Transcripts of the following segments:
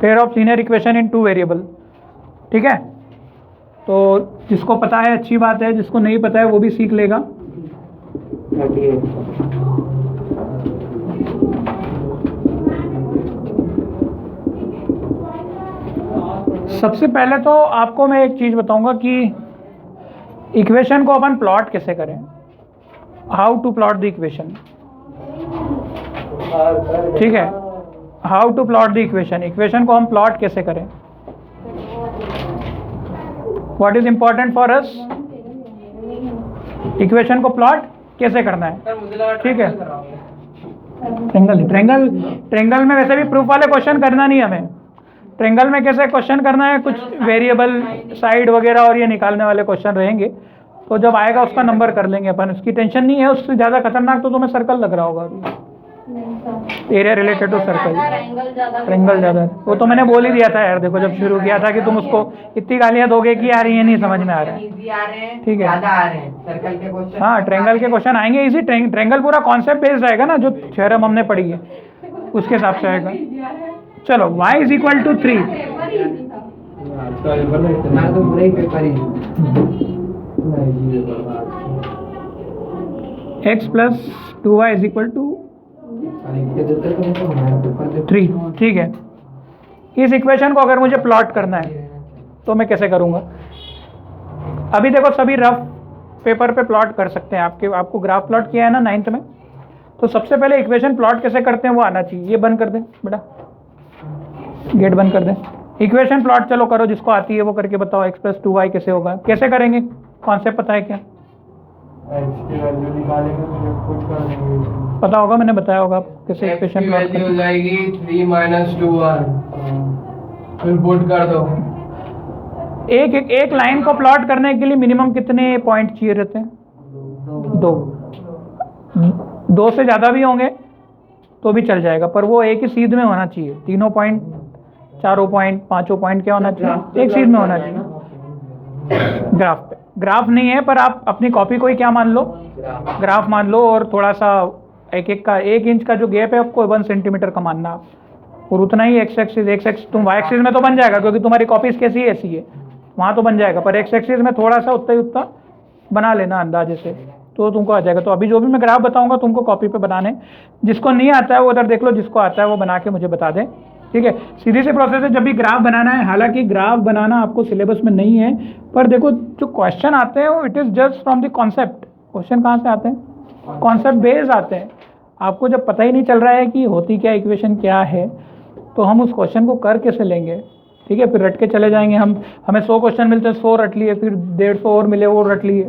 Pair of linear equation in 2 variable. ठीक है, तो जिसको पता है अच्छी बात है, जिसको नहीं पता है वो भी सीख लेगा। सबसे पहले तो आपको मैं एक चीज़ बताऊंगा कि इक्वेशन को अपन प्लॉट कैसे करें, how to plot the equation. ठीक है, how to plot the equation, equation को हम प्लॉट कैसे करें। What is important for us, equation को प्लॉट कैसे करना है। ठीक है, ट्रेंगल में वैसे भी प्रूफ वाले क्वेश्चन करना नहीं हमें। ट्रेंगल में कैसे क्वेश्चन करना है, कुछ वेरिएबल साइड वगैरह और ये निकालने वाले क्वेश्चन रहेंगे, तो जब आएगा उसका नंबर कर लेंगे अपन, उसकी टेंशन नहीं है। उससे ज़्यादा खतरनाक तो तुम्हें सर्कल लग रहा होगा अभी, area related to circle. Triangle ज़्यादा, वो तो मैंने बोल ही दिया था यार, देखो जब शुरू किया था कि तुम उसको इतनी गालियाँ दोगे कि यार ये नहीं समझ में आ रहा है। ठीक है, हाँ ट्रेंगल के क्वेश्चन आएंगे इजी। ट्रेंगल पूरा कॉन्सेप्ट बेस्ड रहेगा ना, जो थ्योरम हमने पढ़ी है उसके हिसाब से आएगा। चलो y is equal to 3, x plus 2y is equal to 3। ठीक है, इस इक्वेशन को अगर मुझे प्लॉट करना है तो मैं कैसे करूँगा। अभी देखो सभी रफ पेपर पे प्लॉट कर सकते हैं। आपको ग्राफ प्लॉट किया है ना 9th में, तो सबसे पहले इक्वेशन प्लॉट कैसे करते हैं वो आना चाहिए। ये बंद कर दें बेटा, गेट बंद कर दें। इक्वेशन प्लॉट चलो करो, जिसको आती है वो करके बताओ। x प्लस 2y कैसे होगा, कैसे करेंगे, कॉन्सेप्ट पता है क्या। x की वैल्यू निकालेंगे तो पुट कर देंगे, पता होगा, मैंने बताया होगा कैसे इक्वेशन प्लॉट करते हैं। हो जाएगी 3 - 2y, फिर पुट कर दो। एक लाइन को प्लॉट करने के लिए मिनिमम कितने पॉइंट चाहिए रहते हैं, 2 से ज़्यादा भी होंगे तो भी चल जाएगा, पर वो एक ही सीध में होना चाहिए। 3 पॉइंट, 4 पॉइंट, 5 पॉइंट क्या होना चाहिए, एक सीध में होना चाहिए। ग्राफ पे, ग्राफ नहीं है पर आप अपनी कॉपी को ही क्या मान लो, ग्राफ मान लो। और थोड़ा सा एक इंच का जो गैप है आपको 1 सेंटीमीटर का मानना आप, और उतना ही x एक्सिस तुम y एक्सिस में तो बन जाएगा क्योंकि तुम्हारी कॉपीज कैसी है ऐसी है, वहाँ तो बन जाएगा, पर x एक्सिस में थोड़ा सा उतना बना लेना अंदाजे से, तो तुमको आ जाएगा। तो अभी जो भी मैं ग्राफ बताऊंगा तुमको कॉपी पे बनाने, जिसको नहीं आता है वो उधर देख लो, जिसको आता है वो बना के मुझे बता दें। ठीक है, सीधी सी प्रोसेस है जब भी ग्राफ बनाना है। हालांकि ग्राफ बनाना आपको सिलेबस में नहीं है, पर देखो जो क्वेश्चन आते हैं वो it is just from the concept. Question कहाँ से आते हैं, कॉन्सेप्ट बेस्ड आते हैं। आपको जब पता ही नहीं चल रहा है कि होती क्या इक्वेशन क्या है, तो हम उस क्वेश्चन को कर कैसे लेंगे। ठीक है, फिर रट के चले जाएंगे हमें 100 क्वेश्चन मिलते हैं, 100 रट लिए, फिर 150 और मिले वो रट लिए,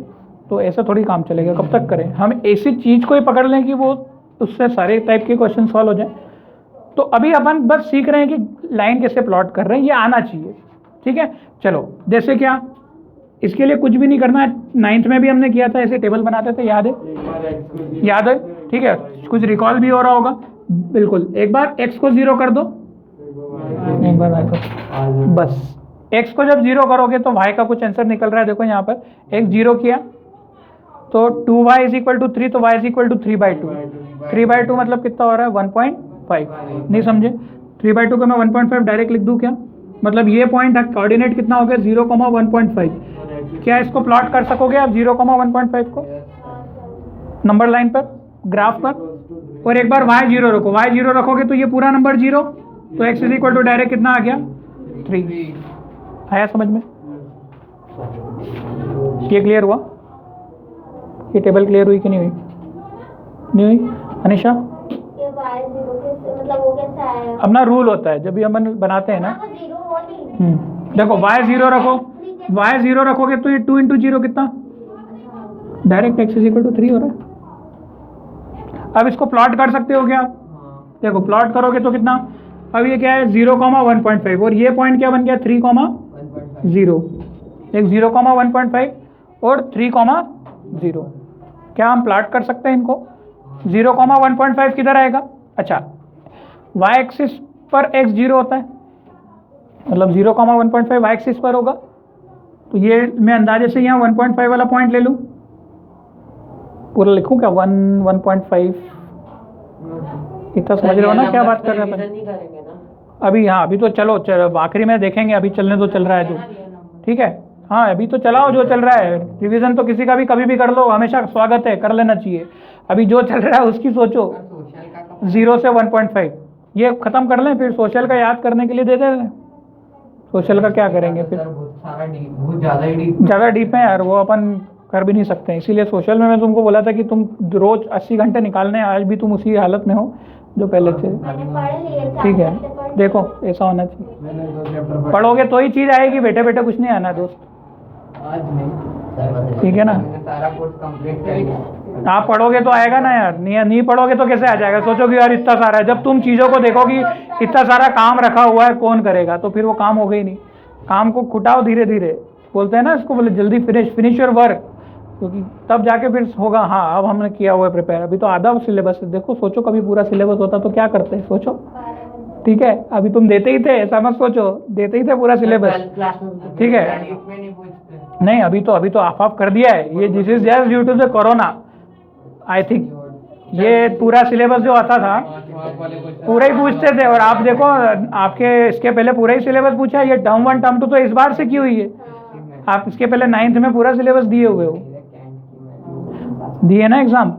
तो ऐसा थोड़ी काम चलेगा। कब तक करें, हम ऐसी चीज़ को ही पकड़ लें कि वो उससे सारे टाइप के क्वेश्चन सॉल्व हो जाए। तो अभी अपन बस सीख रहे हैं कि लाइन कैसे प्लॉट कर रहे हैं, ये आना चाहिए। ठीक है, चलो जैसे क्या, इसके लिए कुछ भी नहीं करना है। 9th में भी हमने किया था, ऐसे टेबल बनाते थे, याद है। ठीक है, कुछ रिकॉल भी हो रहा होगा, बिल्कुल। एक बार x को 0 कर दो, एक बार y को, बस x को जब 0 करोगे तो y का कुछ आंसर निकल रहा है। देखो यहाँ पर x 0 किया तो 2y इज इक्वल टू 3, तो y इज इक्वल टू 3/2। 3/2 मतलब कितना हो रहा है, 1.5। नहीं समझे, 3/2 को मैं 1.5 डायरेक्ट लिख दूँ क्या, मतलब ये पॉइंट कोऑर्डिनेट कितना हो गया, 0,1.5। क्या इसको प्लॉट कर सकोगे आप 0,1.5 को नंबर लाइन पर, ग्राफ पर। और एक बार y 0 रखो, y 0 रखोगे तो ये पूरा नंबर 0, तो x is equal to direct कितना आ गया, 3। आया समझ में, ये क्लियर हुआ, ये टेबल क्लियर हुई कि नहीं हुई, नहीं हुई अनिशा। अपना रूल होता है जब भी हम बनाते हैं ना, देखो y 0 रखो, y 0 रखोगे तो ये 2 × 0 कितना, direct x is equal to 3 हो रहा है। अब इसको प्लॉट कर सकते हो क्या, देखो प्लॉट करोगे तो कितना, अब ये क्या है 0,1.5, और ये पॉइंट क्या बन गया 3,0। एक 0,1.5 और 3,0। क्या हम प्लॉट कर सकते हैं इनको। 0,1.5 किधर आएगा, अच्छा y एक्सिस पर x 0 होता है, मतलब 0,1.5 y एक्सिस पर होगा, तो ये मैं अंदाजे से यहाँ 1.5 वाला पॉइंट ले लूँ, पूरा लिखूँ क्या, 1.5 इतना समझ रहे हो ना क्या बात कर रहे हैं। अभी हाँ अभी तो चलो आखिरी में देखेंगे, अभी चलने तो चल रहा है जो, ठीक है। हाँ अभी तो चलाओ जो चल रहा है, रिवीजन तो किसी का भी कभी भी कर लो, हमेशा स्वागत है, कर लेना चाहिए। अभी जो चल रहा है उसकी सोचो, 0 से 1.5 ये ख़त्म कर लें, फिर सोशल का याद करने के लिए दे दें। सोशल का क्या करेंगे फिर, बहुत ज़्यादा डीप है यार, वो अपन कर भी नहीं सकते हैं। इसीलिए सोशल में मैं तुमको बोला था कि तुम रोज़ 80 घंटे निकालने हैं, आज भी तुम उसी हालत में हो जो पहले थे। ठीक है, देखो ऐसा होना चाहिए, मैंने 2 चैप्टर पढ़ोगे तो ही चीज़ आएगी, बैठे बैठे कुछ नहीं आना दोस्त, आज नहीं, ठीक है ना। मैंने सारा कोर्स कंप्लीट कर लिया। आप पढ़ोगे तो आएगा ना यार, नहीं पढ़ोगे तो कैसे आ जाएगा। सोचोगे यार इतना सारा है, जब तुम चीज़ों को देखोगी इतना सारा काम रखा हुआ है कौन करेगा, तो फिर वो काम होगा ही नहीं। काम को खुटाओ धीरे धीरे, बोलते हैं ना इसको, बोले जल्दी फिनिश योर वर्क, क्योंकि तब जाके फिर होगा हाँ अब हमने किया हुआ है प्रिपेयर। अभी तो आधा सिलेबस है, देखो सोचो कभी पूरा सिलेबस होता तो क्या करते, सोचो, ठीक है। अभी तुम देते ही थे, ऐसा मत सोचो, देते ही थे पूरा सिलेबस, ठीक है। नहीं अभी तो ऑफ कर दिया है ये, this is just due to the corona I think. ये पूरा सिलेबस जो आता था पूरा ही पूछते थे, और आप देखो आपके इसके पहले पूरा ही सिलेबस पूछा है। ये टर्म 1 टर्म 2 तो इस बार से की हुई है, आप इसके पहले 9th में पूरा सिलेबस दिए हुए हो, दिए ना एग्जाम,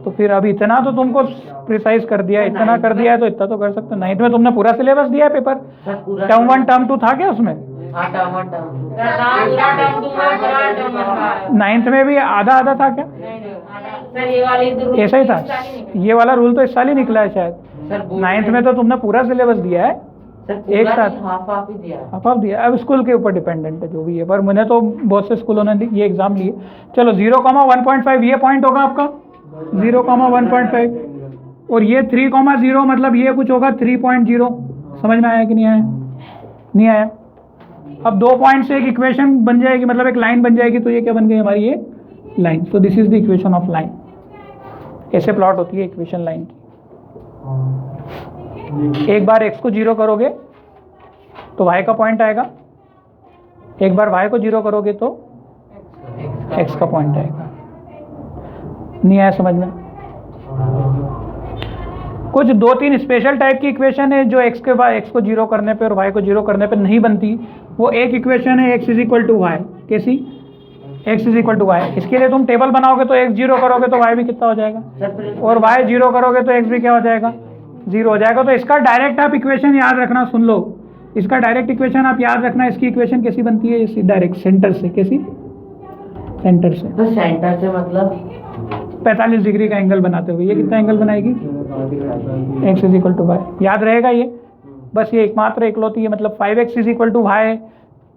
तो फिर अभी इतना तो तुमको प्रिसाइज कर दिया, इतना कर दिया है तो इतना तो कर सकते हो। 9th में तुमने पूरा सिलेबस दिया है पेपर, टर्म 1 टर्म 2 था क्या उसमें? 9th में भी आधा आधा था क्या? ऐसा ही था, ये वाला रूल तो इस साल ही निकला है शायद। 9th में तो तुमने पूरा सिलेबस दिया है एक साथ, हाफ दिया। अब स्कूल के ऊपर डिपेंडेंट है जो भी है, पर मैंने तो बहुत से स्कूलों ने ये एग्जाम लिए। चलो 0,1.5 ये पॉइंट होगा आपका, 0,1.5, और ये 3,0 मतलब ये कुछ होगा 3.0। समझ में आया कि नहीं आया? नहीं आया। अब 2 पॉइंट से एक इक्वेशन बन जाएगी, मतलब एक लाइन बन जाएगी, तो ये क्या बन गई हमारी, ये line. So this is the equation of line, ऐसे प्लॉट होती है इक्वेशन लाइन की। एक बार x को 0 करोगे तो y का पॉइंट आएगा, एक बार y को 0 करोगे तो x का पॉइंट आएगा। नहीं आया समझ में? कुछ 2-3 स्पेशल टाइप की इक्वेशन है जो x के बाद x को 0 करने पे और y को 0 करने पे नहीं बनती। वो एक इक्वेशन है x = y। कैसी? x = y। इसके लिए तुम टेबल बनाओगे तो x 0 करोगे तो y भी कितना हो जाएगा, और y 0 करोगे तो x भी क्या हो जाएगा, 0 हो जाएगा। तो इसका डायरेक्ट आप इक्वेशन याद रखना, सुन लो, इसका डायरेक्ट इक्वेशन आप याद रखना। इसकी इक्वेशन कैसी बनती है, इसी डायरेक्ट सेंटर से। कैसी? सेंटर से। तो सेंटर से मतलब 45 डिग्री का एंगल बनाते हुए ये कितना एंगल बनाएगी, x = y। याद रहेगा ये, बस ये एकमात्र एकलौती है, मतलब 5x = y।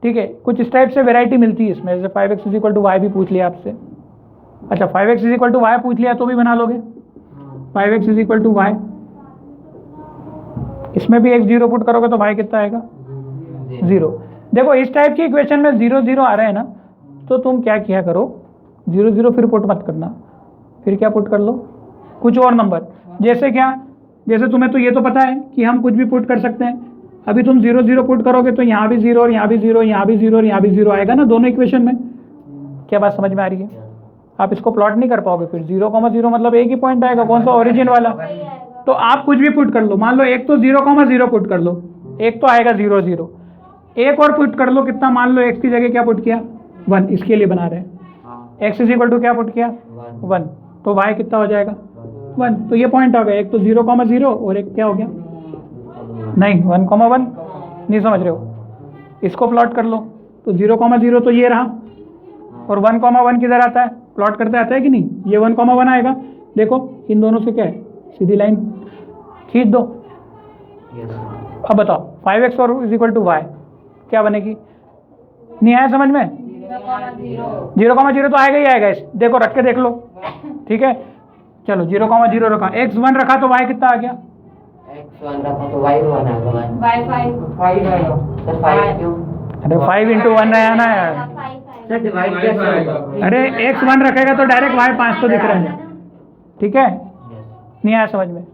ठीक है, कुछ इस टाइप से वेराइटी मिलती है इसमें, जैसे 5x = y भी पूछ लिया आपसे। अच्छा 5x = y पूछ लिया तो भी बना लोगे, 5x = y। इसमें भी x 0 पुट करोगे तो y कितना आएगा, 0। देखो इस टाइप की इक्वेशन में 0 0 आ रहे हैं ना, तो तुम क्या किया करो, 0 0 फिर पुट मत करना, फिर क्या पुट कर लो, कुछ और नंबर। जैसे क्या, जैसे तुम्हें तो ये तो पता है कि हम कुछ भी पुट कर सकते हैं। अभी तुम 0 0 पुट करोगे तो यहाँ भी 0 और यहाँ भी 0, यहाँ भी 0 और यहाँ भी 0 आएगा ना दोनों इक्वेशन में। क्या बात समझ में आ रही है? आप इसको प्लॉट नहीं कर पाओगे फिर। 0,0 मतलब एक ही पॉइंट आएगा, कौन सा, ओरिजिन वाला। तो आप कुछ भी पुट कर लो, मान लो एक तो 0,0 पुट कर लो, एक तो आएगा 0 0। एक और पुट कर लो, कितना, मान लो x की जगह क्या पुट किया, 1। इसके लिए बना रहे हैं, x = क्या पुट किया, 1। तो y कितना हो जाएगा, 1। तो ये पॉइंट आ गया, एक तो 0,0 और एक क्या हो गया, नहीं 1,1। नहीं समझ रहे हो? इसको प्लॉट कर लो तो 0,0 तो ये रहा, और 1,1 किधर आता है, प्लॉट करते आता है कि नहीं, ये 1,1 आएगा। देखो इन दोनों से क्या है, सीधी लाइन खींच दो। अब बताओ 5x और = y क्या बनेगी? नहीं आया समझ में? 0,0 तो आएगा ही आएगा। देखो रख के देख लो, ठीक है। चलो 0,0 रखा, x 1 रखा तो y कितना आ गया, x 1 रखा तो y 1 आ गया, y 5 आएगा। सर 5 क्यों? अरे 5 × 1 आया ना यार। सर डिवाइड कैसे होगा? अरे x 1 रखेगा तो डायरेक्ट y 5 तो दिख रहा है, ठीक है। नहीं आया समझ में?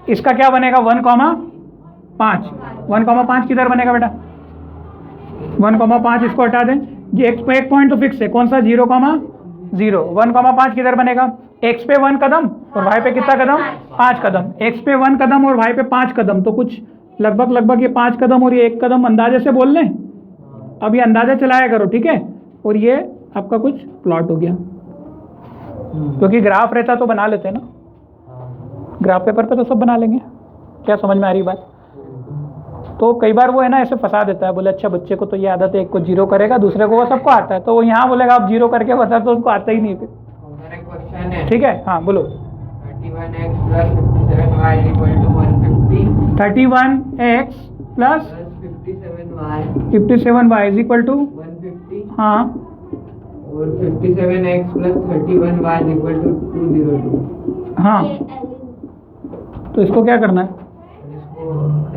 इसका क्या बनेगा, 1,5। 1,5 किधर बनेगा बेटा, 1,5 इसको हटा दें। ये एक पॉइंट तो फिक्स है, कौन सा, 0,0। 1,5 किधर बनेगा, x पे 1 कदम और y पे कितना कदम, 5 कदम। x पे 1 कदम और y पे 5 कदम, तो कुछ लगभग ये 5 कदम और ये 1 कदम अंदाजे से बोल लें। अब ये अंदाजा चलाया करो, ठीक है। और ये आपका कुछ प्लॉट हो गया, क्योंकि ग्राफ रहता तो बना लेते ना, ग्राफ पेपर पे तो सब बना लेंगे। क्या समझ में आ रही बात? तो कई बार वो है ना ऐसे फंसा देता है, बोले अच्छा बच्चे को तो ये आदत है, एक को 0 करेगा, दूसरे को वो सबको आता है, तो वो यहाँ बोलेगा आप 0 करके बता, तो उसको आता ही नहीं फिर। क्वेश्चन है, ठीक है, हाँ बोलो। 31x plus 57y is equal to 150 31x plus plus 57y 57y is equal to 150 हाँ, और 57x plus 31y is equal to 202। हाँ, तो इसको क्या करना है? इसको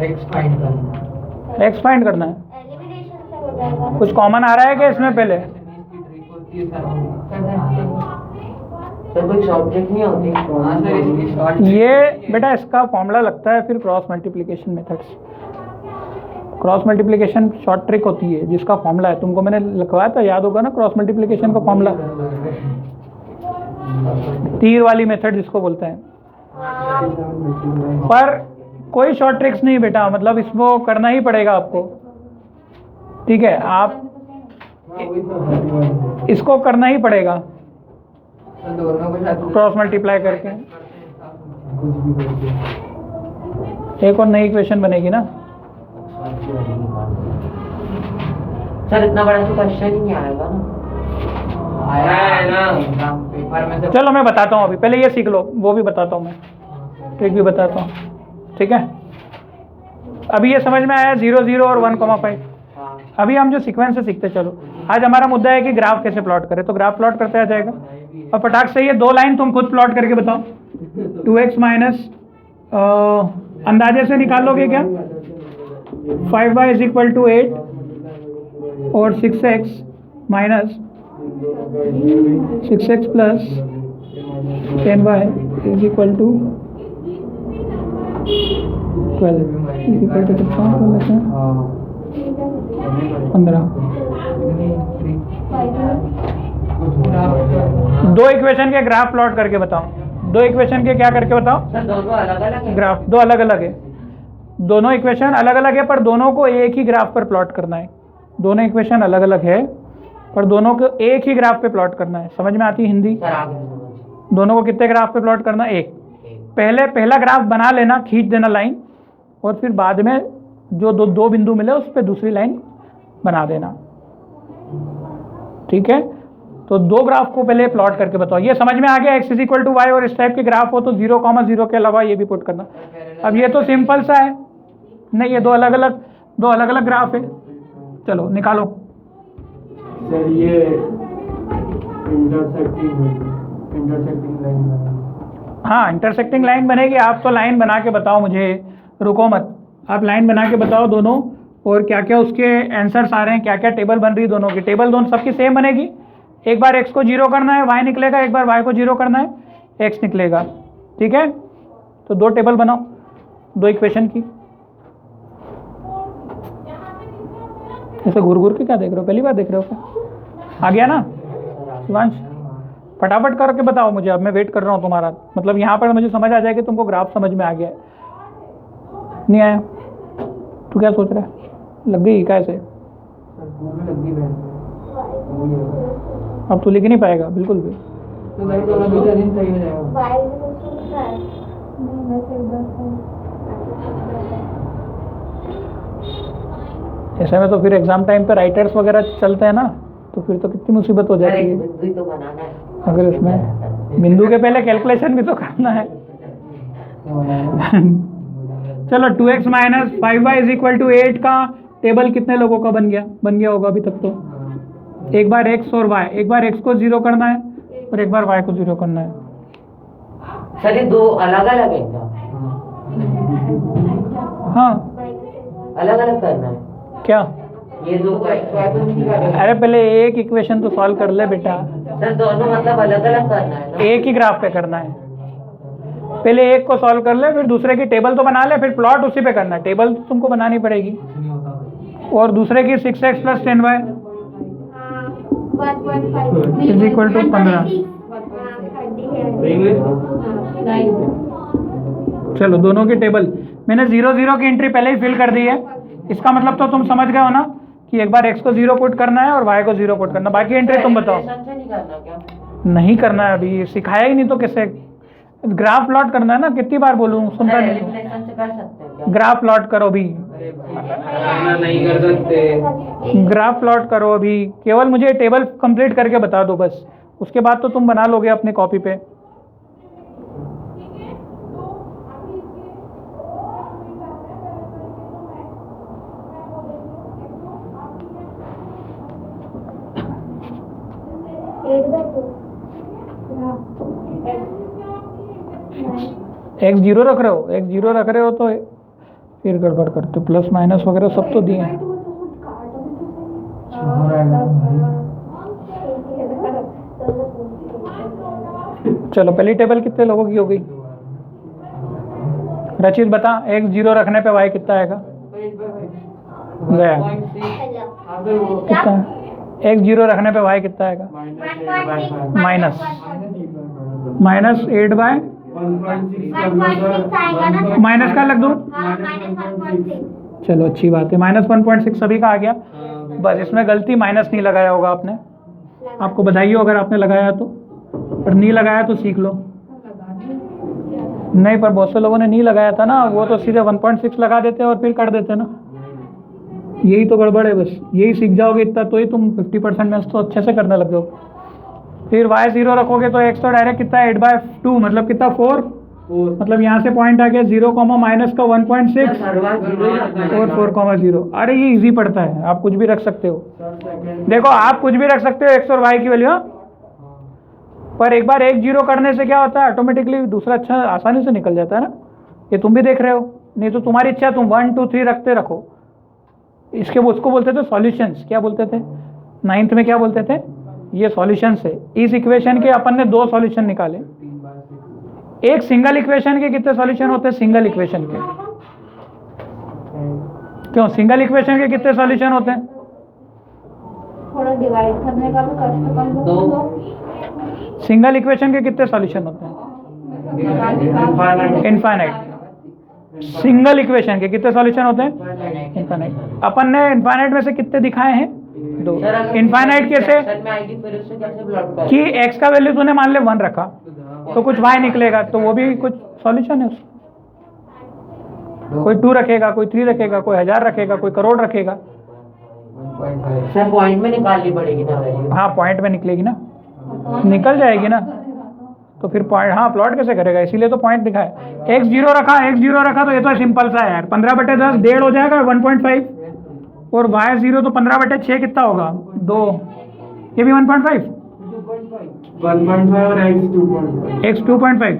x फाइंड करना है। x फाइंड करना है। एलिमिनेशन से हो जाएगा। कुछ कॉमन आ रहा है क्या इसमें पहले? इसकी ट्रिक होती है सर। सर कोई शॉर्ट ट्रिक नहीं होती? हाँ सर, इसकी शॉर्ट ये बेटा इसका फॉर्मूला लगता है फिर cross multiplication methods. Cross multiplication short trick होती है जिसका फॉर्मूला है, तुमको मैंने लिखवाया था, याद होगा ना क्रॉस मल्टीप्लिकेशन का फॉर्मूला, तीर वाली मेथड जिसको बोलते हैं। पर कोई शॉर्ट ट्रिक्स नहीं बेटा, मतलब इसको करना ही पड़ेगा आपको, ठीक है। आप इसको करना ही पड़ेगा दोनों के साथ क्रॉस मल्टीप्लाई करके। एक और नई इक्वेशन बनेगी ना। सर इतना बड़ा तो क्वेश्चन ही नहीं आएगा ना। आया है ना एग्जाम पेपर में से। चलो मैं बताता हूँ, अभी पहले ये सीख लो, वो भी बताता हूँ मैं, ट्रिक भी बताता हूँ, ठीक है। अभी ये समझ में आया 0 0 और 1,5। अभी हम जो सीक्वेंस से सीखते चलो। आज हमारा मुद्दा है कि ग्राफ कैसे प्लॉट करें, तो ग्राफ प्लॉट करते आ जाएगा। और फटाक से ये 2 लाइन तुम खुद प्लॉट करके बताओ। 2x माइनस अंदाजे से निकालोगे क्या? 5y इज इक्वल टू 8 और 6x minus 6x plus 10y is equal to 12 is equal to 15। 2 equation के ग्राफ प्लॉट करके बताओ। 2 इक्वेशन के क्या करके बताओ? सर दोनों अलग अलग है? ग्राफ 2 अलग अलग है, दोनों इक्वेशन अलग अलग है, पर दोनों को एक ही ग्राफ पर प्लॉट करना है। दोनों इक्वेशन अलग अलग है, पर दोनों को एक ही ग्राफ पे प्लॉट करना है। समझ में आती है हिंदी? सर आगे समझ। दोनों को कितने ग्राफ पे प्लॉट करना है? एक। पहला ग्राफ बना लेना, खींच देना लाइन, और फिर बाद में जो दो बिंदु मिले उस पर दूसरी लाइन बना देना, ठीक है। तो 2 ग्राफ को पहले प्लॉट करके बताओ। ये समझ में आ गया, x is equal to y, और इस टाइप के ग्राफ हो तो 0, 0 के अलावा ये भी पुट करना। अब ये तो सिंपल सा है, नहीं ये दो अलग अलग ग्राफ है। चलो निकालो। सर ये इंटरसेक्टिंग लाइन। हाँ इंटरसेक्टिंग लाइन बनेगी। आप तो लाइन बना के बताओ मुझे, रुको मत, आप लाइन बना के बताओ दोनों, और क्या क्या उसके आंसर्स आ रहे हैं, क्या क्या टेबल बन रही है दोनों की। टेबल दोनों सबकी सेम बनेगी। एक बार x को 0 करना है y निकलेगा, एक बार y को 0 करना है x निकलेगा, ठीक है। तो 2 टेबल बनाओ 2 इक्वेशन की। ऐसे घूर घूर के क्या देख रहे हो, पहली बार देख रहे हो क्या? आ गया ना शिवांश? फटाफट करके बताओ मुझे, अब मैं वेट कर रहा हूँ तुम्हारा। मतलब यहाँ पर मुझे समझ आ जाए कि तुमको ग्राफ समझ में आ गया है। नहीं आया? तू क्या सोच रहा है? लग गई कैसे? अब तू लिख नहीं पाएगा बिल्कुल भी। ऐसे में तो फिर एग्जाम टाइम पे राइटर्स वगैरह चलते हैं ना, तो फिर तो कितनी मुसीबत हो सर जाती एक है। बिंदु ही तो बनाना है। अगर इसमें बिंदु के पहले कैलकुलेशन भी तो करना है। चलो 2x minus 5y is equal to 8 का टेबल कितने लोगों का बन गया होगा अभी तक? तो एक बार x और y, एक बार x को 0 करना है और एक बार y को 0 करना है। सर ये 2 अलग अलग है क्या? हाँ अलग अलग करना है क्या? ये 2 अरे पहले एक इक्वेशन तो सॉल्व कर ले बेटा। सर दोनों मतलब अलग अलग करना है ना? एक ही ग्राफ पे करना है। पहले एक को सॉल्व कर ले, फिर दूसरे की टेबल तो बना ले, फिर प्लॉट उसी पे करना है। टेबल तो तुमको बनानी पड़ेगी। और दूसरे की 6x plus 10y is equal to 15। चलो दोनों की टेबल मैंने 0 0 की एंट्री पहले ही फिल कर दी है। इसका मतलब तो तुम समझ गए हो ना कि एक बार x को 0 पुट करना है और y को 0 पुट करना, बाकी एंट्री तुम बताओ। से नहीं करना क्या? नहीं करना है, अभी सिखाया ही नहीं तो कैसे। ग्राफ प्लॉट करना है ना, कितनी बार बोलूँ, सुनता नहीं। एलिमिनेशन से कर सकते हैं क्या? ग्राफ प्लॉट करो अभी, नहीं कर सकते। ग्राफ प्लॉट करो अभी, केवल मुझे टेबल कंप्लीट करके बता दो बस, उसके बाद तो तुम बना लोगे अपने कॉपी पे। x 0 रख रहे हो, x 0 रख रहे हो तो फिर गड़बड़ करते हो, प्लस माइनस वगैरह सब तो दिए हैं। चलो पहली टेबल कितने लोगों की हो गई? रचित बता, x 0 रखने पे y कितना आएगा? गया कितना? x 0 रखने पे y कितना आएगा? माइनस 8 बाय माइनस का लग दो। चलो अच्छी बात है, माइनस 1.6 सभी का आ गया। बस इसमें गलती माइनस नहीं लगाया होगा आपने, आपको बधाई हो अगर आपने लगाया तो, पर नहीं लगाया तो सीख लो। नहीं, पर बहुत से लोगों ने नहीं लगाया था ना, वो तो सीधे 1.6 लगा देते और फिर कर देते ना, यही तो गड़बड़ है। बस यही सीख जाओगे इतना तो ही तुम 50% में तो अच्छे से करने लग जाओगे। फिर y 0 रखोगे तो x तो डायरेक्ट कितना है 8/2, मतलब कितना 4, मतलब यहाँ से पॉइंट आ गया 0, माइनस का 1.6 और 4,0। अरे ये इजी पड़ता है, आप कुछ भी रख सकते हो। देखो आप कुछ भी रख सकते हो x और y की वैल्यू, पर एक बार 1 0 करने से क्या होता है, ऑटोमेटिकली दूसरा अच्छा आसानी से निकल जाता है ना। ये तुम भी देख रहे हो, नहीं तो तुम्हारी इच्छा तुम 1 2 3 रखते रखो। इसके उसको बोलते थे सॉल्यूशंस, क्या बोलते थे 9th में, क्या बोलते थे? ये सॉल्यूशंस है। इस इक्वेशन के अपन ने 2 सॉल्यूशन निकाले। एक सिंगल इक्वेशन के कितने सॉल्यूशन होते हैं? सिंगल इक्वेशन के क्यों? सिंगल इक्वेशन के कितने सॉल्यूशन होते हैं? थोड़ा डिवाइड करने का भी कष्ट कम हो। सिंगल इक्वेशन के कितने सॉल्यूशन होते हैं? इनफाइनाइट। सिंगल इक्वेशन के कितने सॉल्यूशन होते हैं? इनफाइनाइट। अपन ने इनफाइनाइट में से कितने दिखाए हैं? 2। इनफाइनाइट कैसे कि x का वैल्यू तूने मान ले 1 रखा तो कुछ y निकलेगा, तो वो भी कुछ सॉल्यूशन है उसका। कोई 2 रखेगा, कोई 3 रखेगा, कोई 1000 रखेगा, कोई करोड़ रखेगा। सर पॉइंट में निकालनी पड़ेगी ना वैल्यू? हाँ पॉइंट में निकलेगी ना, निकल जाएगी ना, तो फिर पॉइंट, हाँ प्लॉट कैसे करेगा, इसीलिए तो पॉइंट दिखाया। x 0 रखा, x 0 रखा तो ये तो सिंपल सा है यार, 15/10 1.5 हो जाएगा 1.5, और y 0 तो 15/6 कितना होगा 2, ये भी 1.5, 1.5 और x 2.5,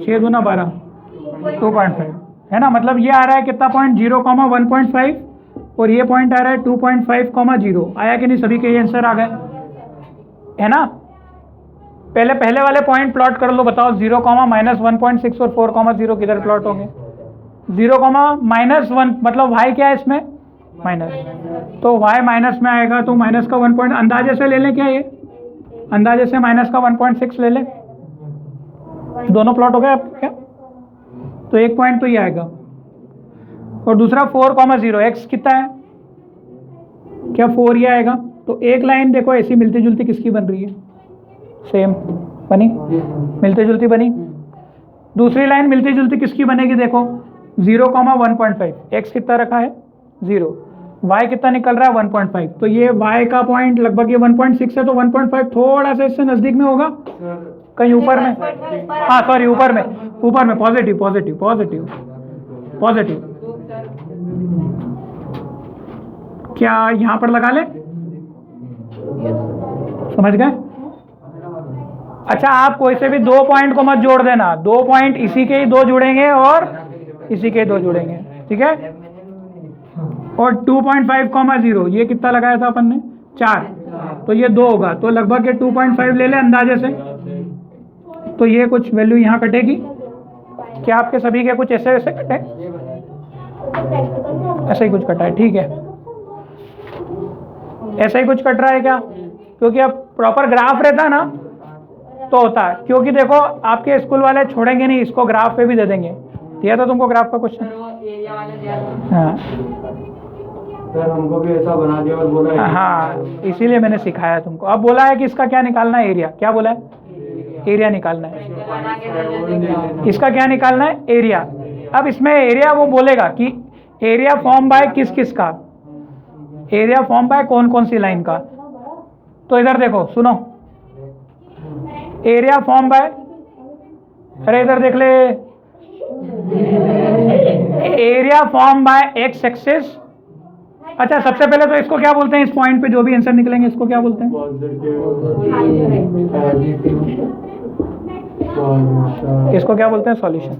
6 दूना 12, 2.5 है ना। मतलब ये आ रहा है कितना पॉइंट 0, 1.5, और ये पॉइंट आ रहा है 2.5, 0 आया कि नहीं? सभी के ये आंसर आ गए है ना। पहले वाले पॉइंट प्लॉट कर लो, बताओ 0, -1.6 और 4,0 किधर प्लॉट होंगे? 0, -1 मतलब y क्या है इसमें? माइनस, तो y माइनस में आएगा तो माइनस का 1 पॉइंट अंदाजे से ले लें क्या? ये अंदाजे से माइनस का 1.6 ले लें, दोनों प्लॉट हो गए आपके क्या? तो एक पॉइंट तो ये आएगा, और दूसरा 4,0 x कितना है? क्या 4 ये आएगा? तो एक लाइन देखो ऐसी मिलती जुलती किसकी बन रही है? सेम बनी, मिलती जुलती बनी। दूसरी लाइन मिलती जुलती किसकी बनेगी? देखो 0, 1.5, x कितना रखा है 0, y कितना निकल रहा है 1.5, तो ये y का पॉइंट लगभग ये 1.6 है, तो 1.5 थोड़ा सा इससे नजदीक में होगा, कहीं ऊपर में, हाँ सॉरी ऊपर में पॉजिटिव पॉजिटिव पॉजिटिव पॉजिटिव। क्या यहाँ पर लगा ले? समझ गए? अच्छा आप कोई से भी 2 पॉइंट को मत जोड़ देना, 2 पॉइंट इसी के ही 2 जुड़ेंगे और इसी के 2 जुड़ेंगे, ठीक है। और 2.5, 0 ये कितना लगाया था अपन ने? 4, तो ये 2 होगा, तो लगभग ये 2.5 ले ले अंदाजे से, तो ये कुछ वैल्यू यहाँ कटेगी। क्या आपके सभी के कुछ ऐसे वैसे कटे? ऐसे ही कुछ कटा है, ठीक है, ऐसा ही कुछ कट रहा है क्या? क्योंकि अब प्रॉपर ग्राफ रहता ना तो होता है, क्योंकि देखो आपके स्कूल वाले छोड़ेंगे नहीं, इसको ग्राफ पे भी दे देंगे। दिया था तुमको ग्राफ का क्वेश्चन? एरिया वाले दिया था। हाँ सर हमको भी ऐसा बना दिया और बोला है हाँ, इसीलिए मैंने सिखाया तुमको। अब बोला है कि इसका क्या निकालना है, एरिया। क्या बोला है? एरिया निकालना है। बना के दे देते। इसका क्या निकालना है? एरिया। अब इसमें एरिया वो बोलेगा कि एरिया फॉर्म बाय किस किस का, एरिया फॉर्म बाय कौन कौन सी लाइन का। तो इधर देखो, सुनो, एरिया फॉर्म बाय, अरे इधर देख ले, area form by x axis. अच्छा, सबसे पहले तो इसको क्या बोलते हैं, इस पॉइंट पे जो भी आंसर निकलेंगे इसको क्या बोलते हैं? इसको क्या बोलते हैं? सॉल्यूशन।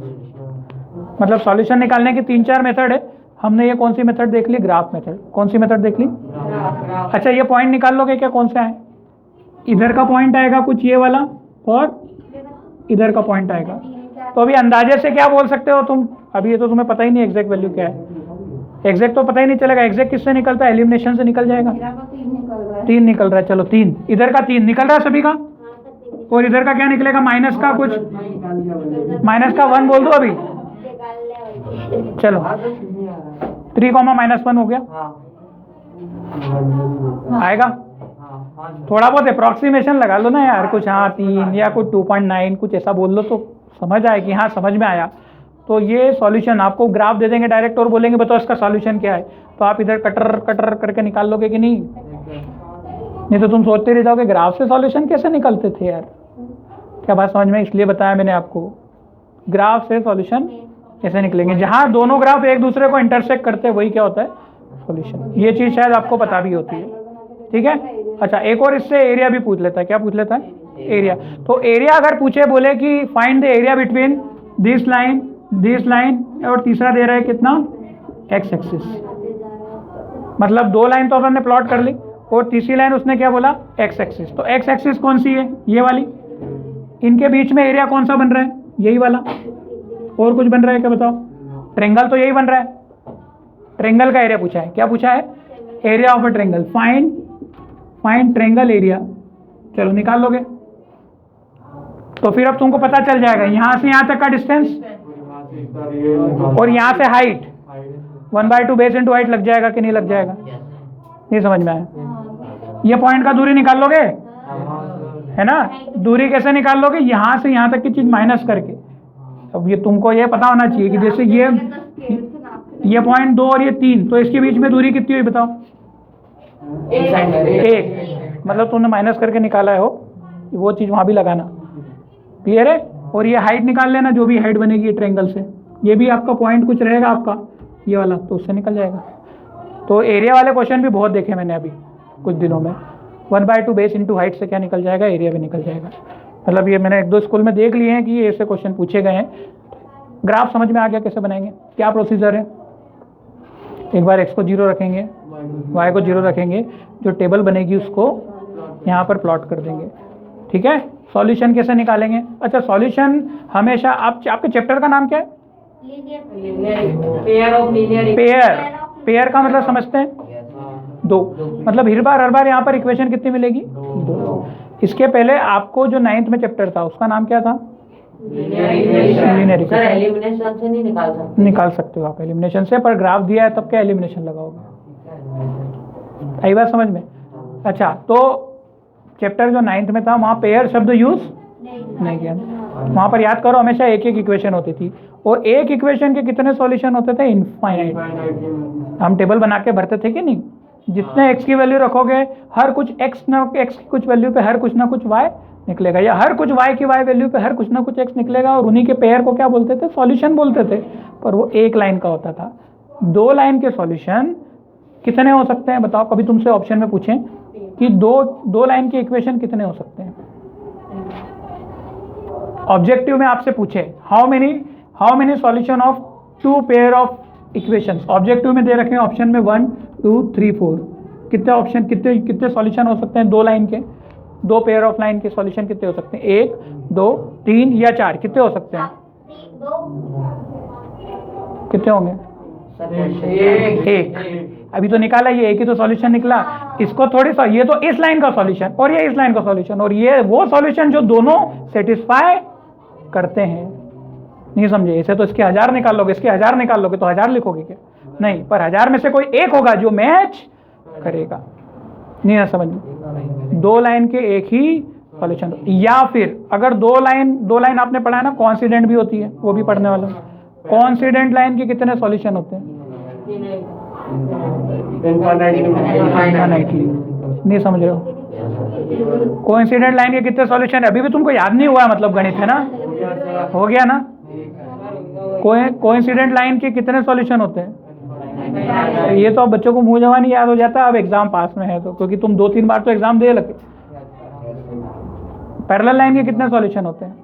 मतलब सॉल्यूशन निकालने की 3-4 मेथड है। हमने ये कौन सी मेथड देख ली? Graph method. कौन सी मेथड देख ली? अच्छा, ये पॉइंट निकाल लोगे क्या, कौन सा है? इधर का पॉइंट आएगा कुछ ये वाला, और इधर का पॉइंट आएगा। तो अभी अंदाजे से क्या बोल सकते हो तुम? अभी ये तो तुम्हें पता ही नहीं एग्जैक्ट वैल्यू क्या है। एग्जैक्ट तो पता ही नहीं चलेगा। एग्जैक्ट किससे निकलता है? एलिमिनेशन से निकल जाएगा। 3 निकल रहा है। चलो 3, इधर का 3 निकल रहा है सभी का, और इधर का क्या निकलेगा? माइनस का कुछ, माइनस का 1 बोल दो अभी। चलो 3, -1 हो गया, आएगा। थोड़ा बहुत अप्रॉक्सीमेशन लगा लो ना यार, कुछ हाँ 3 या कुछ 2.9 कुछ ऐसा बोल लो तो समझ आए कि हाँ समझ में आया। तो ये सॉल्यूशन आपको ग्राफ दे देंगे डायरेक्ट और बोलेंगे बताओ इसका सॉल्यूशन क्या है, तो आप इधर कटर कटर करके निकाल लोगे कि नहीं? नहीं तो तुम सोचते रह जाओगे ग्राफ से सॉल्यूशन कैसे निकलते थे यार। क्या बात समझ में? इसलिए बताया मैंने आपको, ग्राफ से सॉल्यूशन कैसे निकलेंगे। जहाँ दोनों ग्राफ एक दूसरे को इंटरसेक्ट करते हैं वही क्या होता है? सॉल्यूशन। ये चीज़ शायद आपको पता भी होती है, ठीक है। अच्छा, एक और इससे एरिया भी पूछ लेता है। क्या पूछ लेता है? एरिया। तो एरिया अगर पूछे, बोले कि find the area between this line, और तीसरा दे रहा है कितना? X axis. मतलब 2 लाइन तो अपन ने प्लॉट कर ली, और तीसरी लाइन उसने क्या बोला? X axis. तो एक्स एक्सिस कौन सी है? ये वाली। इनके बीच में एरिया कौन सा बन रहा है? यही वाला। और कुछ बन रहा है क्या बताओ? ट्रेंगल तो यही बन रहा है। ट्रेंगल का एरिया पूछा है। क्या पूछा है? Area of a triangle. Find triangle area. चलो निकाल लोगे। तो फिर अब तुमको पता चल जाएगा यहाँ से यहाँ तक का डिस्टेंस और यहाँ से हाइट 1/2 बेस इंटू हाइट लग जाएगा कि नहीं लग जाएगा? नहीं समझ में आया? ये पॉइंट का दूरी निकाल लोगे, है ना? दूरी कैसे निकाल लोगे? यहाँ से यहाँ तक की चीज माइनस करके। अब ये तुमको ये पता होना चाहिए कि जैसे ये पॉइंट 2 और ये 3, तो इसके बीच में दूरी कितनी हुई बताओ? 1। मतलब तुमने माइनस करके निकाला है वो चीज़ वहाँ भी लगाना। क्लियर है? और ये हाइट निकाल लेना, जो भी हाइट बनेगी ट्रायंगल से। ये भी आपका पॉइंट कुछ रहेगा आपका ये वाला, तो उससे निकल जाएगा। तो एरिया वाले क्वेश्चन भी बहुत देखे मैंने अभी कुछ दिनों में। 1/2 बेस इंटू हाइट से क्या निकल जाएगा? एरिया भी निकल जाएगा। मतलब ये मैंने 1-2 स्कूल में देख लिए हैं कि ये ऐसे क्वेश्चन पूछे गए हैं। ग्राफ समझ में आ गया कैसे बनाएंगे? क्या प्रोसीजर है? एक बार x को 0 रखेंगे, y को 0 रखेंगे, जो टेबल बनेगी उसको यहाँ पर प्लॉट कर देंगे, ठीक है। सॉल्यूशन कैसे निकालेंगे? अच्छा, सॉल्यूशन हमेशा आपके चैप्टर का नाम क्या है? पेयर का मतलब समझते हैं? 2। मतलब हर बार यहाँ पर इक्वेशन कितनी मिलेगी? 2। इसके पहले आपको जो 9th में चैप्टर था उसका नाम क्या था? Linear equation. एलिमिनेशन से नहीं निकाल सकते? निकाल सकते हो आप एलिमिनेशन से, पर ग्राफ दिया है तब क्या एलिमिनेशन लगाओगे? आई बात समझ में? अच्छा, तो चैप्टर जो 9th में था वहाँ पेयर शब्द यूज नहीं किया। वहाँ पर याद करो हमेशा एक इक्वेशन होती थी, और एक इक्वेशन के कितने सॉल्यूशन होते थे? इनफाइनाइट। हम टेबल बना के भरते थे कि नहीं? जितने x की वैल्यू रखोगे, हर कुछ x की कुछ वैल्यू पे हर कुछ ना कुछ y निकलेगा, या हर कुछ y की y वैल्यू पे हर कुछ ना कुछ x निकलेगा, और उन्हीं के पेयर को क्या बोलते थे? सॉल्यूशन बोलते थे। पर वो 1 लाइन का होता था। 2 लाइन के सॉल्यूशन कितने हो सकते हैं बताओ? कभी तुमसे ऑप्शन में पूछें कि दो लाइन के इक्वेशन कितने हो सकते हैं? ऑब्जेक्टिव में आपसे पूछे how many solution of 2 pair of equations. Objective में दे रखे हैं ऑप्शन में 1 2 3 4। कितने ऑप्शन कितने सॉल्यूशन हो सकते हैं 2 लाइन के? 2 पेयर ऑफ लाइन के सॉल्यूशन कितने हो सकते हैं? 1 2 3 या 4? कितने हो सकते हैं? कितने होंगे? 1। अभी तो निकाला, ये एक ही तो सॉल्यूशन निकला। इसको थोड़ी सा, ये तो इस लाइन का सॉल्यूशन और ये इस लाइन का सॉल्यूशन, और ये वो सॉल्यूशन जो दोनों सेटिस्फाई करते हैं। नहीं समझे? ऐसे तो इसके 1000 निकाल लोगे, इसके 1000 निकाल लोगे तो 1000 लिखोगे क्या? नहीं, पर 1000 में से कोई एक होगा जो मैच करेगा। नहीं ना समझ में? 2 लाइन के एक ही सॉल्यूशन। या फिर अगर 2 लाइन आपने पढ़ा है ना, कोइंसिडेंट भी होती है, वो भी पढ़ने वाला। कोइंसिडेंट लाइन के कितने सॉल्यूशन होते हैं? इनफाइनाइटली। नहीं समझ रहे हो? कोइंसिडेंट लाइन के कितने सॉल्यूशन है? अभी भी तुमको याद नहीं हुआ, मतलब गणित है ना, हो गया ना? कोइंसिडेंट लाइन के कितने सॉल्यूशन होते हैं? ये तो अब बच्चों को मुंह जबानी याद हो जाता है, अब एग्जाम पास में है तो, क्योंकि तुम 2-3 बार तो एग्जाम दे लगे। पैरेलल लाइन के कितने सॉल्यूशन होते हैं?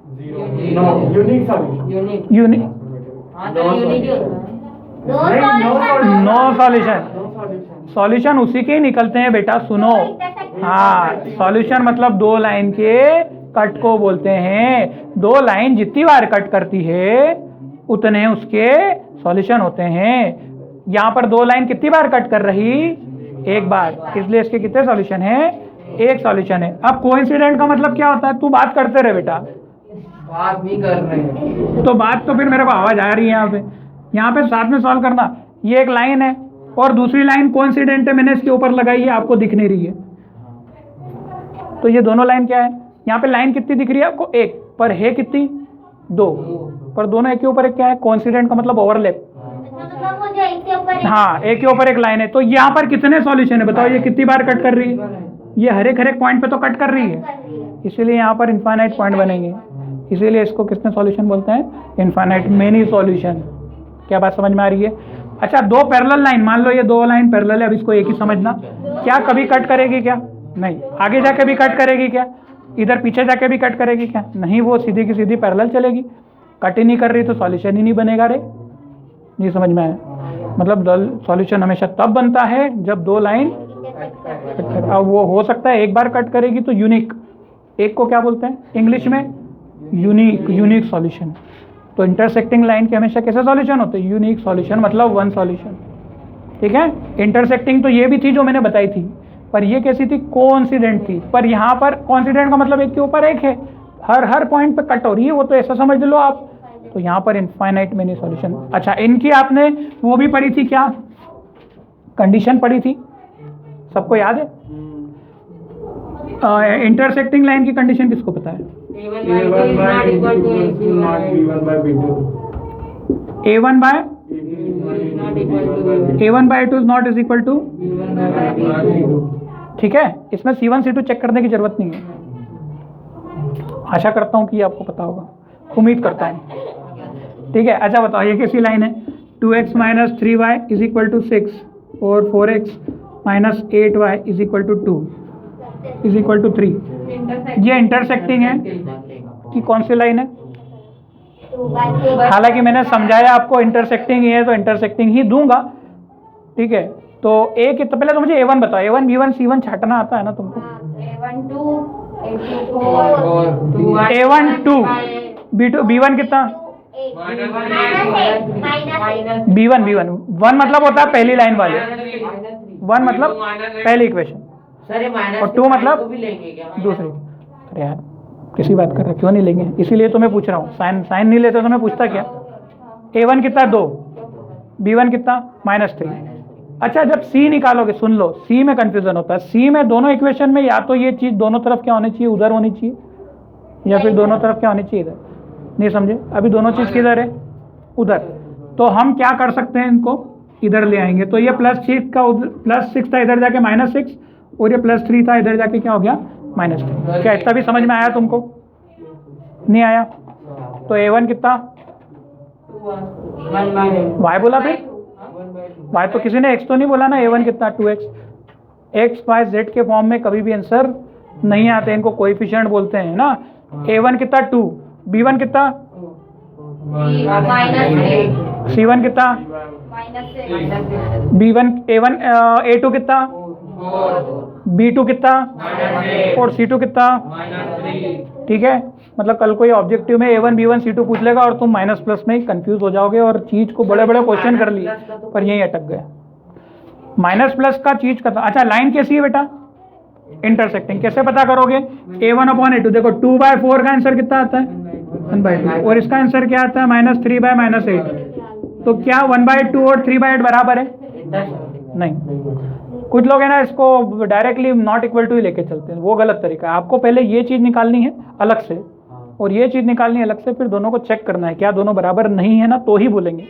यूनिक। No solution. सॉल्यूशन उसी के ही निकलते हैं बेटा, सुनो। हाँ, सॉल्यूशन मतलब 2 लाइन के कट को बोलते हैं। 2 लाइन जितनी बार कट करती है उतने उसके सॉल्यूशन होते हैं। यहाँ पर 2 लाइन कितनी बार कट कर रही? एक बार, इसलिए इसके कितने सॉल्यूशन है? एक सॉल्यूशन है। अब कोइंसिडेंट का मतलब क्या होता है? तू बात करते रहे बेटा, बात नहीं कर रहे हैं तो बात तो फिर मेरे को आवाज आ रही है। यहाँ पे साथ में सॉल्व करना। ये एक लाइन है और दूसरी लाइन कोइंसिडेंट है, मैंने इसके ऊपर लगाई है, आपको दिख नहीं रही है। तो ये दोनों लाइन क्या है? यहाँ पे लाइन कितनी दिख रही है आपको? एक, पर है कितनी? 2, पर दोनों एक के ऊपर एक क्या है? कोइंसिडेंट का मतलब ओवरलैप। हाँ, एक के ऊपर एक लाइन है। तो यहाँ पर कितने सॉल्यूशन है बताओ? ये कितनी बार कट कर रही है? ये हर एक पॉइंट पे तो कट कर रही है, इसीलिए यहाँ पर इनफाइनाइट पॉइंट बनेंगे। इसीलिए इसको कितने सॉल्यूशन बोलते हैं? Infinite, many solution. क्या बात समझ में आ रही है? अच्छा, 2 पैरेलल लाइन, मान लो ये 2 लाइन पैरेलल है, अब इसको एक ही समझना। क्या कभी कट करेगी क्या? नहीं। आगे जाके भी कट करेगी क्या? इधर पीछे जाके भी कट करेगी क्या? नहीं, वो सीधी की सीधी पैरेलल चलेगी। कट ही नहीं कर रही तो सॉल्यूशन ही नहीं बनेगा रे। नहीं समझ में आया? मतलब सॉल्यूशन हमेशा तब बनता है जब 2 लाइन कट कर। अब वो हो सकता है एक बार कट करेगी तो यूनिक, एक को क्या बोलते हैं इंग्लिश में? Unique solution. तो इंटरसेक्टिंग लाइन के हमेशा कैसे सॉल्यूशन होते हैं? यूनिक सॉल्यूशन, मतलब 1 सॉल्यूशन। ठीक है? इंटरसेक्टिंग तो ये भी थी जो मैंने बताई थी, पर ये कैसी थी? कोइंसिडेंट थी। पर यहाँ पर कोइंसिडेंट का मतलब एक के ऊपर एक है, हर पॉइंट पे कट हो रही है, वो तो ऐसा समझ लो आप। तो यहाँ पर इनफाइनाइट मेनी सॉल्यूशन। अच्छा, इनकी आपने वो भी पढ़ी थी क्या? कंडीशन पढ़ी थी, सबको याद है? इंटरसेक्टिंग लाइन की कंडीशन किसको पता है? A1 by 2 is not is equal to। ठीक है, इसमें C1 C2 चेक करने की जरूरत नहीं है। आशा करता हूँ कि ये आपको पता होगा, उम्मीद करता हूँ। ठीक है, अच्छा बताओ ये कैसी लाइन है? 2x minus 3y is equal to 6 और 4x minus 8y is equal to 2 is equal to 3। ये इंटरसेक्टिंग है कि कौन सी लाइन है? हालांकि मैंने समझाया आपको इंटरसेक्टिंग ही है तो इंटरसेक्टिंग ही दूंगा। ठीक है, तो एक तो पहले तो मुझे A1 बताओ। A1 B1 C1 छाटना आता है ना तुमको? A1 2 B2 B1 कितना? B1 1 मतलब होता है पहली लाइन वाले, 1 मतलब पहली इक्वेशन, और 2 मतलब दूसरी। अरे यार किसी बात कर रहे, क्यों नहीं लेंगे? इसीलिए तो मैं पूछ रहा हूँ। साइन नहीं लेते तो मैं पूछता क्या? A1 कितना? 2, B1 कितना? -3। अच्छा, जब C निकालोगे, सुन लो, C में कंफ्यूजन होता है। C में दोनों इक्वेशन में या तो ये चीज़ दोनों तरफ क्या होनी चाहिए? उधर होनी चाहिए, या फिर दोनों तरफ क्या होनी चाहिए? इधर। नहीं समझे? अभी दोनों चीज़ किधर है? उधर। तो हम क्या कर सकते हैं? इनको इधर ले आएंगे। तो ये +6 था, इधर जाके -6, और ये +3 था, इधर जाके क्या हो गया? -3। क्या इतना भी समझ में आया तुमको? नहीं आया? तो A1 कितना? y बोला फिर? y तो किसी ने x तो नहीं बोला ना? A1 कितना? 2x। x y z के फॉर्म में कभी भी आंसर नहीं आते, इनको कोएफिशिएंट बोलते हैं ना। A1 कितना? 2। B1 कितना? C1 कितना? A2 कितना? B2 कितना? और C2 कितना? ठीक है, मतलब कल कोई ऑब्जेक्टिव में A1 B1 C2 पूछ लेगा और तुम माइनस प्लस में ही कंफ्यूज हो जाओगे और चीज को बड़े बड़े क्वेश्चन कर लिए, पर यही अटक गए। माइनस प्लस का चीज का। अच्छा, लाइन कैसी है बेटा? इंटरसेक्टिंग। कैसे पता करोगे? A1/A2। देखो 2/4 का आंसर कितना आता है? 1/2 और इसका आंसर क्या आता है -3/-8। तो क्या 1/2 और 3/8 बराबर है? नहीं। कुछ लोग है ना इसको डायरेक्टली नॉट इक्वल टू ही लेके चलते हैं, वो गलत तरीका है। आपको पहले ये चीज़ निकालनी है अलग से और ये चीज़ निकालनी है अलग से, फिर दोनों को चेक करना है क्या दोनों बराबर नहीं है ना, तो ही बोलेंगे।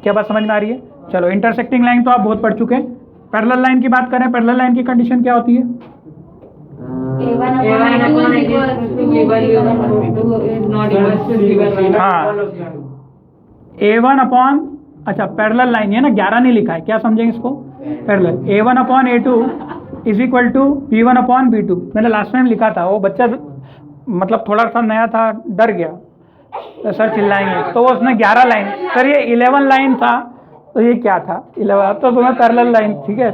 क्या बात समझ में आ रही है? चलो, इंटरसेक्टिंग लाइन तो आप बहुत पढ़ चुके हैं। पैरेलल लाइन की बात करें, पैरेलल लाइन की कंडीशन क्या होती है? हाँ, A1 अपॉन, अच्छा पैरेलल लाइन है ना, 11 नहीं लिखा है, क्या समझेंगे इसको? Parallel A1 upon A2 is equal to B1 upon B2। मैंने लास्ट टाइम लिखा था, वो बच्चा मतलब थोड़ा सा नया था, डर गया, तो सर चिल्लाएंगे, तो वो उसने 11 लाइन, सर ये 11 लाइन था, तो ये क्या था 11? तो तुम्हें पैरेलल लाइन, ठीक है,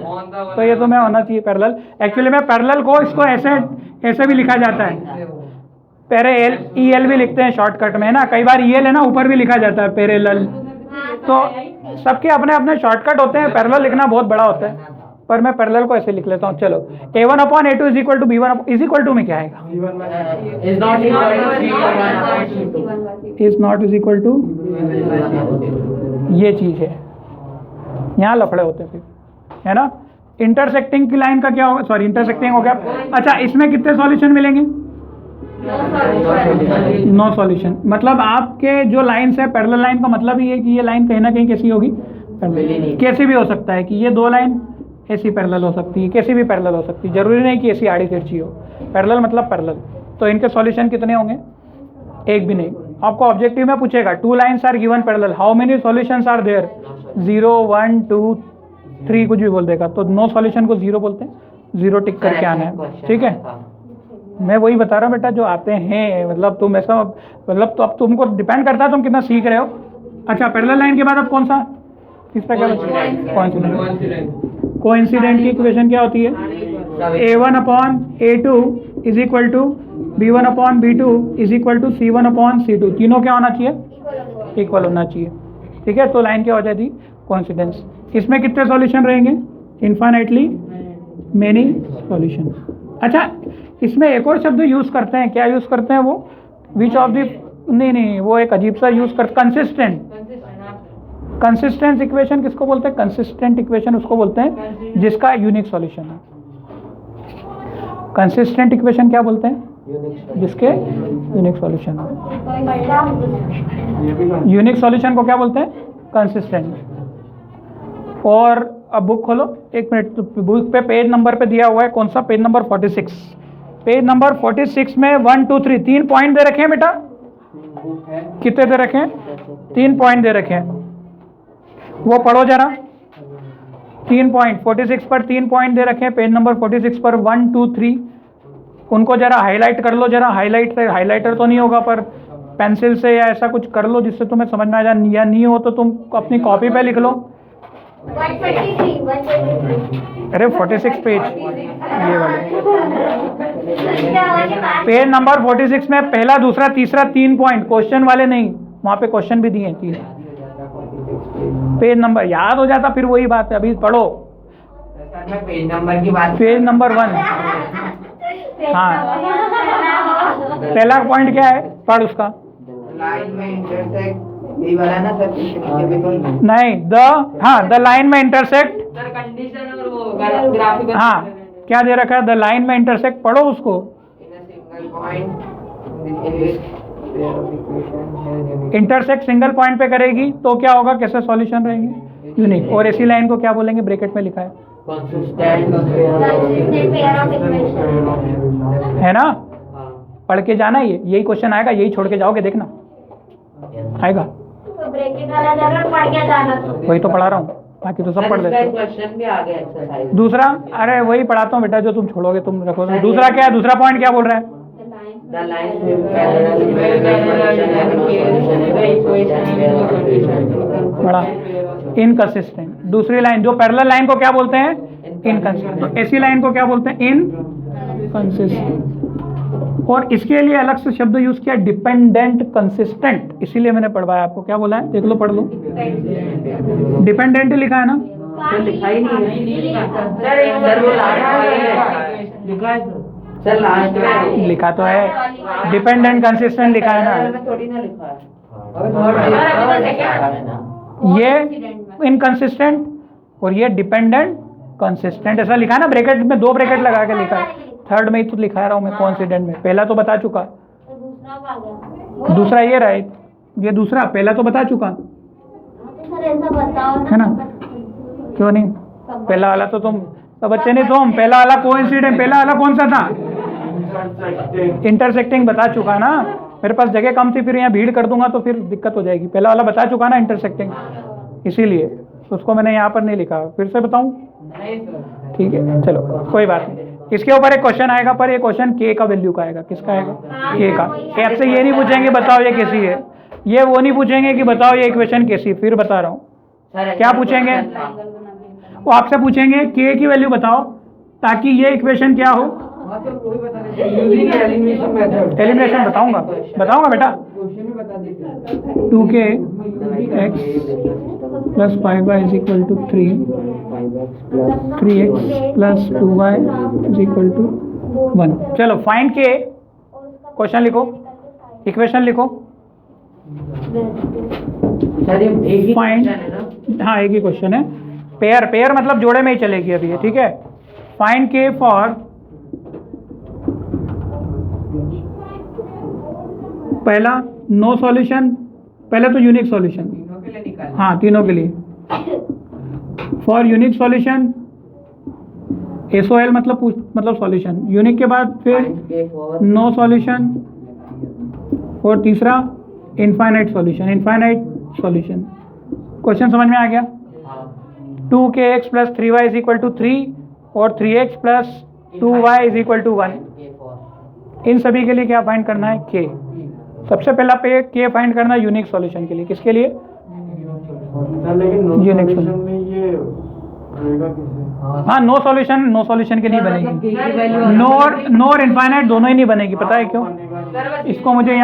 तो ये तुम्हें होना चाहिए पैरेलल। एक्चुअली में पैरेलल को इसको ऐसे भी लिखा जाता है, पैरेलल EL भी लिखते हैं शॉर्टकट में, है ना, कई बार EL है ना ऊपर भी लिखा जाता है पैरेलल। तो सबके अपने अपने शॉर्टकट होते हैं, पैरेलल लिखना बहुत बड़ा होता है, पर मैं पैरेलल को ऐसे लिख लेता हूँ। चलो, A1 upon A2 is equal to B1 is equal to में क्या आएगा? Is not is equal to, ये चीज है, यहाँ लफड़े होते हैं फिर, है ना। इंटरसेक्टिंग की लाइन का क्या होगा? सॉरी, इंटरसेक्टिंग हो गया। अच्छा, इसमें कितने सॉल्यूशन मिलेंगे? No solution. मतलब आपके जो लाइन्स है, पैरेलल लाइन का मतलब ही है कि ये लाइन कहीं ना कहीं कैसी होगी? कैसी भी हो सकता है कि ये दो लाइन ऐसी पैरेलल हो सकती है, कैसी भी पैरेलल हो सकती है, जरूरी नहीं कि ऐसी आड़ी तिरछी हो। पैरेलल मतलब पैरेलल। तो इनके सॉल्यूशन कितने होंगे? एक भी नहीं। आपको ऑब्जेक्टिव में पूछेगा 2 lines are given parallel, how many solutions are there? 0 1 2 3 कुछ भी बोल देगा, तो नो सॉल्यूशन को 0 बोलते हैं, 0 टिक करके आना है, ठीक है। मैं वही बता रहा हूँ बेटा, जो आते हैं, मतलब तुम ऐसा, मतलब तो अब तुमको डिपेंड करता है तुम कितना सीख रहे हो। अच्छा, पैरेलल लाइन के बाद अब कौन सा, किसका क्या? कोइंसिडेंट की इक्वेशन क्या होती है? A1 upon A2 is equal to B1 upon B2 is equal to C1 upon C2। तीनों क्या होना चाहिए? इक्वल होना चाहिए, ठीक है। तो लाइन क्या हो जाती? कोइंसिडेंस। इसमें कितने सॉल्यूशन रहेंगे? Infinitely many solution. अच्छा, इसमें एक और शब्द यूज करते हैं, क्या यूज करते हैं वो? विच ऑफ द, नहीं, वो एक अजीब सा यूज करते, कंसिस्टेंट। कंसिस्टेंट इक्वेशन किसको बोलते हैं? कंसिस्टेंट इक्वेशन उसको बोलते हैं जिसका यूनिक सॉल्यूशन है। कंसिस्टेंट इक्वेशन क्या बोलते हैं? जिसके यूनिक सॉल्यूशन है। यूनिक सॉल्यूशन को क्या बोलते हैं? कंसिस्टेंट। और अब बुक खोलो, एक मिनट, बुक पे पेज नंबर पे दिया हुआ है, कौन सा पेज नंबर? 46। पेज नंबर 46 में 1 2 3 3 पॉइंट दे रखे हैं बेटा। कितने दे रखे हैं? 3 पॉइंट दे रखे हैं, वो पढ़ो जरा। 3 पॉइंट 46 पर 3 पॉइंट दे रखे हैं, पेज नंबर 46 पर 1 2 3। उनको जरा हाईलाइट कर लो, जरा हाईलाइटर तो नहीं होगा, पर पेंसिल से या ऐसा कुछ कर लो जिससे तुम्हें समझ में आ जाए, या नहीं हो तो तुम अपनी कॉपी पे लिख लो। 123। अरे 46 पेज, ये वाले पेज नंबर 46 में पहला, दूसरा, तीसरा 3 पॉइंट, क्वेश्चन वाले नहीं, वहाँ पे क्वेश्चन भी दिए हैं 3। पेज नंबर याद हो जाता, फिर वही बात है, अभी पढ़ो। पेज नंबर की बात, पेज नंबर 1। हाँ, पहला पॉइंट क्या है? पढ़ उसका। लाइन में इंटरसेक्ट, ये वाला ना सर, नहीं, द लाइन में इंटरसेक्ट, सर कंडीशन और वो ग्राफिकल, हाँ क्या दे रखा है? द लाइन में इंटरसेक्ट, पढ़ो उसको। इंटरसेक्ट सिंगल पॉइंट पे करेगी तो क्या होगा? कैसे सॉल्यूशन रहेंगे? यूनिक। और ऐसी लाइन को क्या बोलेंगे? ब्रैकेट में लिखा है, है ना। पढ़ के जाना, यही क्वेश्चन आएगा, यही छोड़ के जाओगे, देखना आएगा। तो ब्रैकेट वाला जरूर पढ़ के जाना। वही तो पढ़ा रहा हूँ, बाकी तो सब पढ़ लेते हो। क्वेश्चन भी आ गया एक्सरसाइज। दूसरा, अरे वही पढ़ाता हूँ बेटा, जो तुम छोड़ोगे तुम रखोगे। दूसरा क्या है? दूसरा पॉइंट क्या बोल रहा है? बड़ा इनकंसिस्टेंट। दूसरी लाइन, जो पैरेलल लाइन को क्या बोलते हैं? इनकंसिस्टेंट। तो ऐसी लाइन को क्या बोलते हैं? इनकंसिस्टेंट। और इसके लिए अलग से शब्द यूज किया, डिपेंडेंट कंसिस्टेंट, इसीलिए मैंने पढ़वाया आपको। क्या बोला है? देख लो, पढ़ लो। डिपेंडेंट लिखा है ना? लिखा ही नहीं है सर, सर लास्ट में लिखा तो है, डिपेंडेंट कंसिस्टेंट लिखा है ना, थोड़ी ना लिखा है। ये इनकंसिस्टेंट और ये डिपेंडेंट कंसिस्टेंट ऐसा लिखा है ना, ब्रैकेट में 2 ब्रैकेट लगा के लिखा है। थर्ड में ही तो लिखा रहा हूँ मैं कोइंसिडेंट में, पहला तो बता चुका, तो दूसरा आ गया। दूसरा ये रहा, ये दूसरा, पहला तो बता चुका तो सर ऐसा बताओ है ना, ना। क्यों नहीं? पहला वाला तो तुम तो बच्चे नहीं, तुम पहला वाला कोइंसिडेंट, पहला वाला कौन सा था? इंटरसेक्टिंग बता चुका ना, मेरे पास जगह कम थी, फिर यहाँ भीड़ कर दूंगा तो फिर दिक्कत हो जाएगी। पहला वाला बता चुका ना इंटरसेक्टिंग, इसीलिए उसको मैंने यहाँ पर नहीं लिखा, फिर से बताऊँ? ठीक है चलो कोई बात नहीं। इसके ऊपर एक क्वेश्चन आएगा, पर ये क्वेश्चन के का वैल्यू का आएगा। किसका आएगा? के का। आपसे ये नहीं पूछेंगे बताओ ये कैसी है, ये वो नहीं पूछेंगे कि बताओ ये इक्वेशन कैसी, फिर बता रहा हूँ क्या पूछेंगे, वो आपसे पूछेंगे के की वैल्यू बताओ ताकि ये इक्वेशन क्या हो। एलिमिनेशन बताऊंगा बेटा। 2k x plus 5y is equal to 3x plus 2y is equal to 1। चलो फाइंड के, क्वेश्चन लिखो, इक्वेशन लिखो। सर ये एक ही फाइंड, question है ना? हाँ एक ही क्वेश्चन है, पेयर मतलब जोड़े में ही चलेगी अभी ये, ठीक है। फाइंड के फॉर, पहला नो सॉल्यूशन, पहले तो यूनिक सॉल्यूशन, हाँ तीनों के लिए। फॉर यूनिक सॉल्यूशन SOL मतलब सॉल्यूशन, यूनिक के बाद फिर नो सॉल्यूशन, और तीसरा इनफाइनाइट सॉल्यूशन। क्वेश्चन समझ में आ गया? 2kx plus 3y is equal to 3 और 3x plus 2y is equal to 1। इन सभी के लिए क्या फाइंड करना है? k। सबसे पहला पे के फाइंड करना है यूनिक सॉल्यूशन के लिए। किसके लिए? यूनिक सॉल्यूशन में ये हाँ नो सॉल्यूशन के लिए बनेगी, नोर इनफाइनाइट दोनों ही नहीं बनेगी। पता है क्यों? इसको मुझे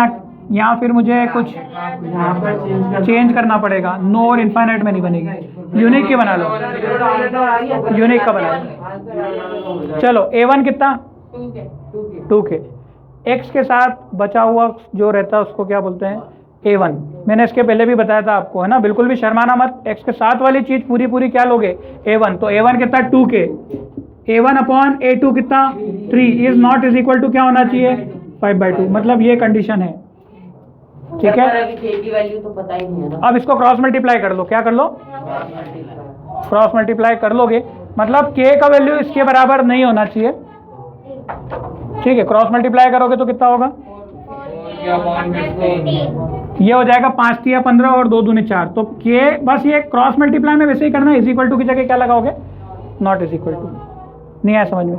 यहाँ फिर मुझे कुछ चेंज करना पड़ेगा, नो और इनफाइनाइट में नहीं बनेगी, यूनिक की बना लो, यूनिक का बना लो। चलो A1 कितना? 2k। x के साथ बचा हुआ जो रहता है उसको क्या बोलते हैं? A1। मैंने इसके पहले भी बताया था आपको, है ना, बिल्कुल भी शर्माना मत। x के साथ वाली चीज पूरी क्या लोगे? A1। तो A1 कितना? 2k। A1 अपॉन A2 कितना? 3 is not is equal to क्या होना चाहिए? 5/2। मतलब ये कंडीशन है, ठीक है। k की वैल्यू तो पता ही नहीं है ना। अब इसको क्रॉस मल्टीप्लाई कर लो, क्या कर लो? क्रॉस मल्टीप्लाई कर लोगे, मतलब k का वैल्यू इसके बराबर नहीं होना चाहिए, ठीक है। क्रॉस मल्टीप्लाई करोगे तो कितना होगा? ये हो जाएगा 5 3 15 और 2 दूनी 4। तो k बस ये क्रॉस मल्टीप्लाई में वैसे ही करना है, इज इक्वल टू की जगह क्या लगाओगे? Not is equal to. नहीं आया समझ में?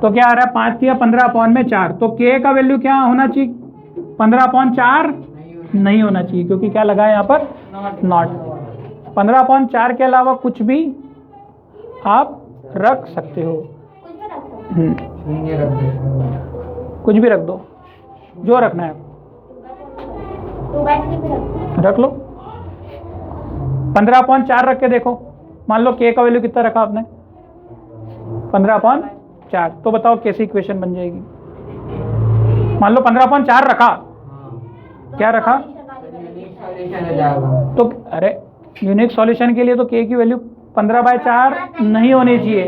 तो क्या आ रहा है? 5 3 15 अपॉन में 4। तो k का वैल्यू क्या होना चाहिए? 15/4 नहीं होना चाहिए, क्योंकि क्या लगा है यहाँ पर? नॉट। 15/4 के अलावा कुछ भी आप रख सकते हो, कुछ भी रख दो, जो रखना है रख लो। 15/4 रख के देखो, मान लो k का वैल्यू कितना रखा आपने? 15/4। तो बताओ कैसी इक्वेशन बन जाएगी? मान लो 15/4 रखा, क्या रखा? तो अरे यूनिक सॉल्यूशन के लिए तो k की वैल्यू 15/4 नहीं होनी चाहिए।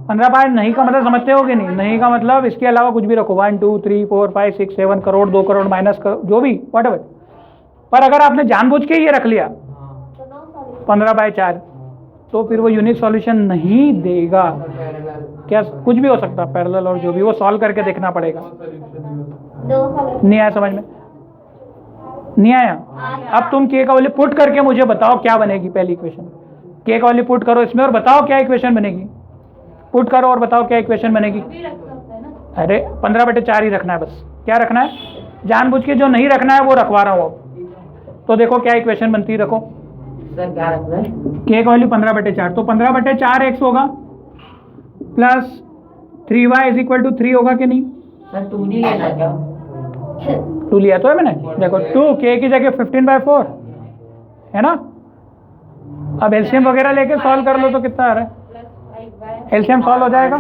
15/4 नहीं का मतलब समझते हो कि नहीं? नहीं का मतलब इसके अलावा कुछ भी रखो, 1 2 3 4 5 6 7 करोड़, 2 करोड़, माइनस जो भी व्हाटएवर। पर अगर आपने जानबूझ के ये रख लिया 15/4 तो फिर वो यूनिक सॉल्यूशन नहीं देगा। क्या कुछ भी हो सकता है, पैरेलल और जो भी, वो सॉल्व करके देखना पड़ेगा। नहीं आया समझ में? नहीं आया? अब तुम k का वैल्यू पुट करके मुझे बताओ क्या बनेगी पहली इक्वेशन। k का वैल्यू पुट करो इसमें और बताओ क्या इक्वेशन बनेगी। पुट करो और बताओ क्या इक्वेशन बनेगी। अरे 15/4 ही रखना है, बस क्या रखना है? जानबूझ के जो नहीं रखना है वो रखवा रहा हूँ अब। तो देखो क्या इक्वेशन बनती है, रखो। सर क्या रखना है? k का वैल्यू 15/4, तो 15/4x होगा plus 3y is equal to 3 होगा कि नहीं? सर 2 नहीं लेना क्या? 2 लिया तो है मैंने, देखो 2 k की जगह 15/4 है ना। अब एलसीएम वगैरह लेके सॉल्व कर लो तो कितना आ रहा है? एलसीएम सॉल्व हो जाएगा,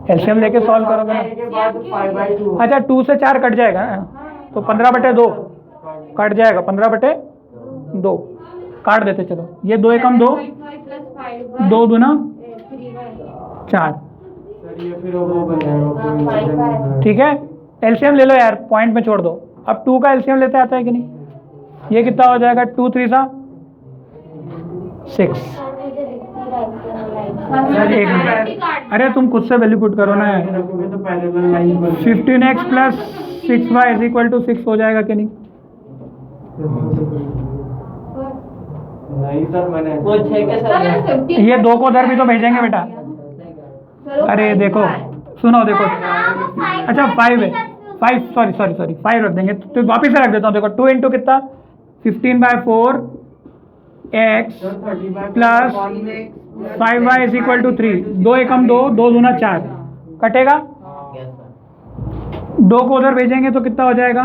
एलसीएम लेके सॉल्व करोगे ना। के बाद 5/2 अच्छा 2 से 4 कट जाएगा ना, तो 15/2 कट जाएगा, 15/2 काट देते चलो। ये 2 एकम 2, 2 दूना 4, सर ये फिर वो बन जाएगा। ठीक है। एलसीएम ले लो यार, पॉइंट में छोड़ दो। अब 2 का एलसीएम लेते आता है कि नहीं? ये कितना हो जाएगा? 2 3 सा 6। एक मिनट, अरे तुम खुद से वैल्यू पुट करो ना यार। रखोगे तो पैरेलल लाइन बन 15x plus 6y is equal to 6 हो जाएगा कि नहीं? नहीं सर मैंने वो 6 के साथ ये 2 को उधर भी तो भेजेंगे बेटा। अरे देखो सुनो, देखो अच्छा 5 है, 5 सॉरी 5 रख देंगे तो वापिस से रख देता हूँ। देखो 2 इंटू कितना 15/4 x plus 5y is equal to 3। 2 एकम 2, 2 दूना 4 कटेगा। 2 को उधर भेजेंगे तो कितना हो जाएगा?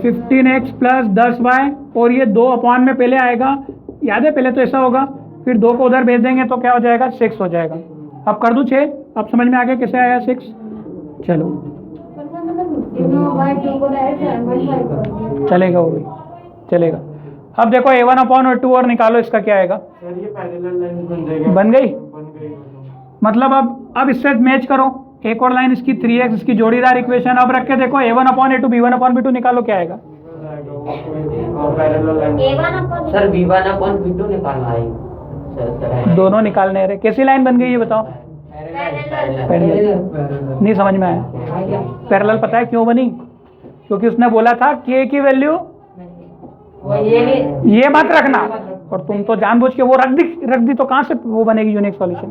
15x प्लस 10y, और ये 2 अपॉन में पहले आएगा, याद है पहले तो ऐसा होगा, फिर 2 को उधर भेज देंगे तो क्या हो जाएगा? 6 हो जाएगा। अब कर दूं 6? अब समझ में आ गया कैसे आया 6? चलो चलेगा, वो भी चलेगा। अब देखो a1/2 और निकालो, इसका क्या आएगा? सर ये पैरेलल लाइन बन जाएगा। बन गई। बन गई। मतलब अब इससे मैच करो, एक और लाइन इसकी 3x, इसकी जोड़ीदार इक्वेशन। अब रख के देखो a1/a2 b1/b2 निकालो, क्या आएगा? पैरेलल लाइन सर v1/v2 निकालना है सर। दोनों निकालने रहे। कैसी लाइन बन गई ये बताओ? पैरेलल। नहीं समझ में आया? पैरेलल पता है क्यों बनी? क्योंकि उसने बोला था k की वैल्यू ये मत रखना, और तुम तो जानबूझ के वो रख दी तो कहाँ से वो बनेगी यूनिक सॉल्यूशन?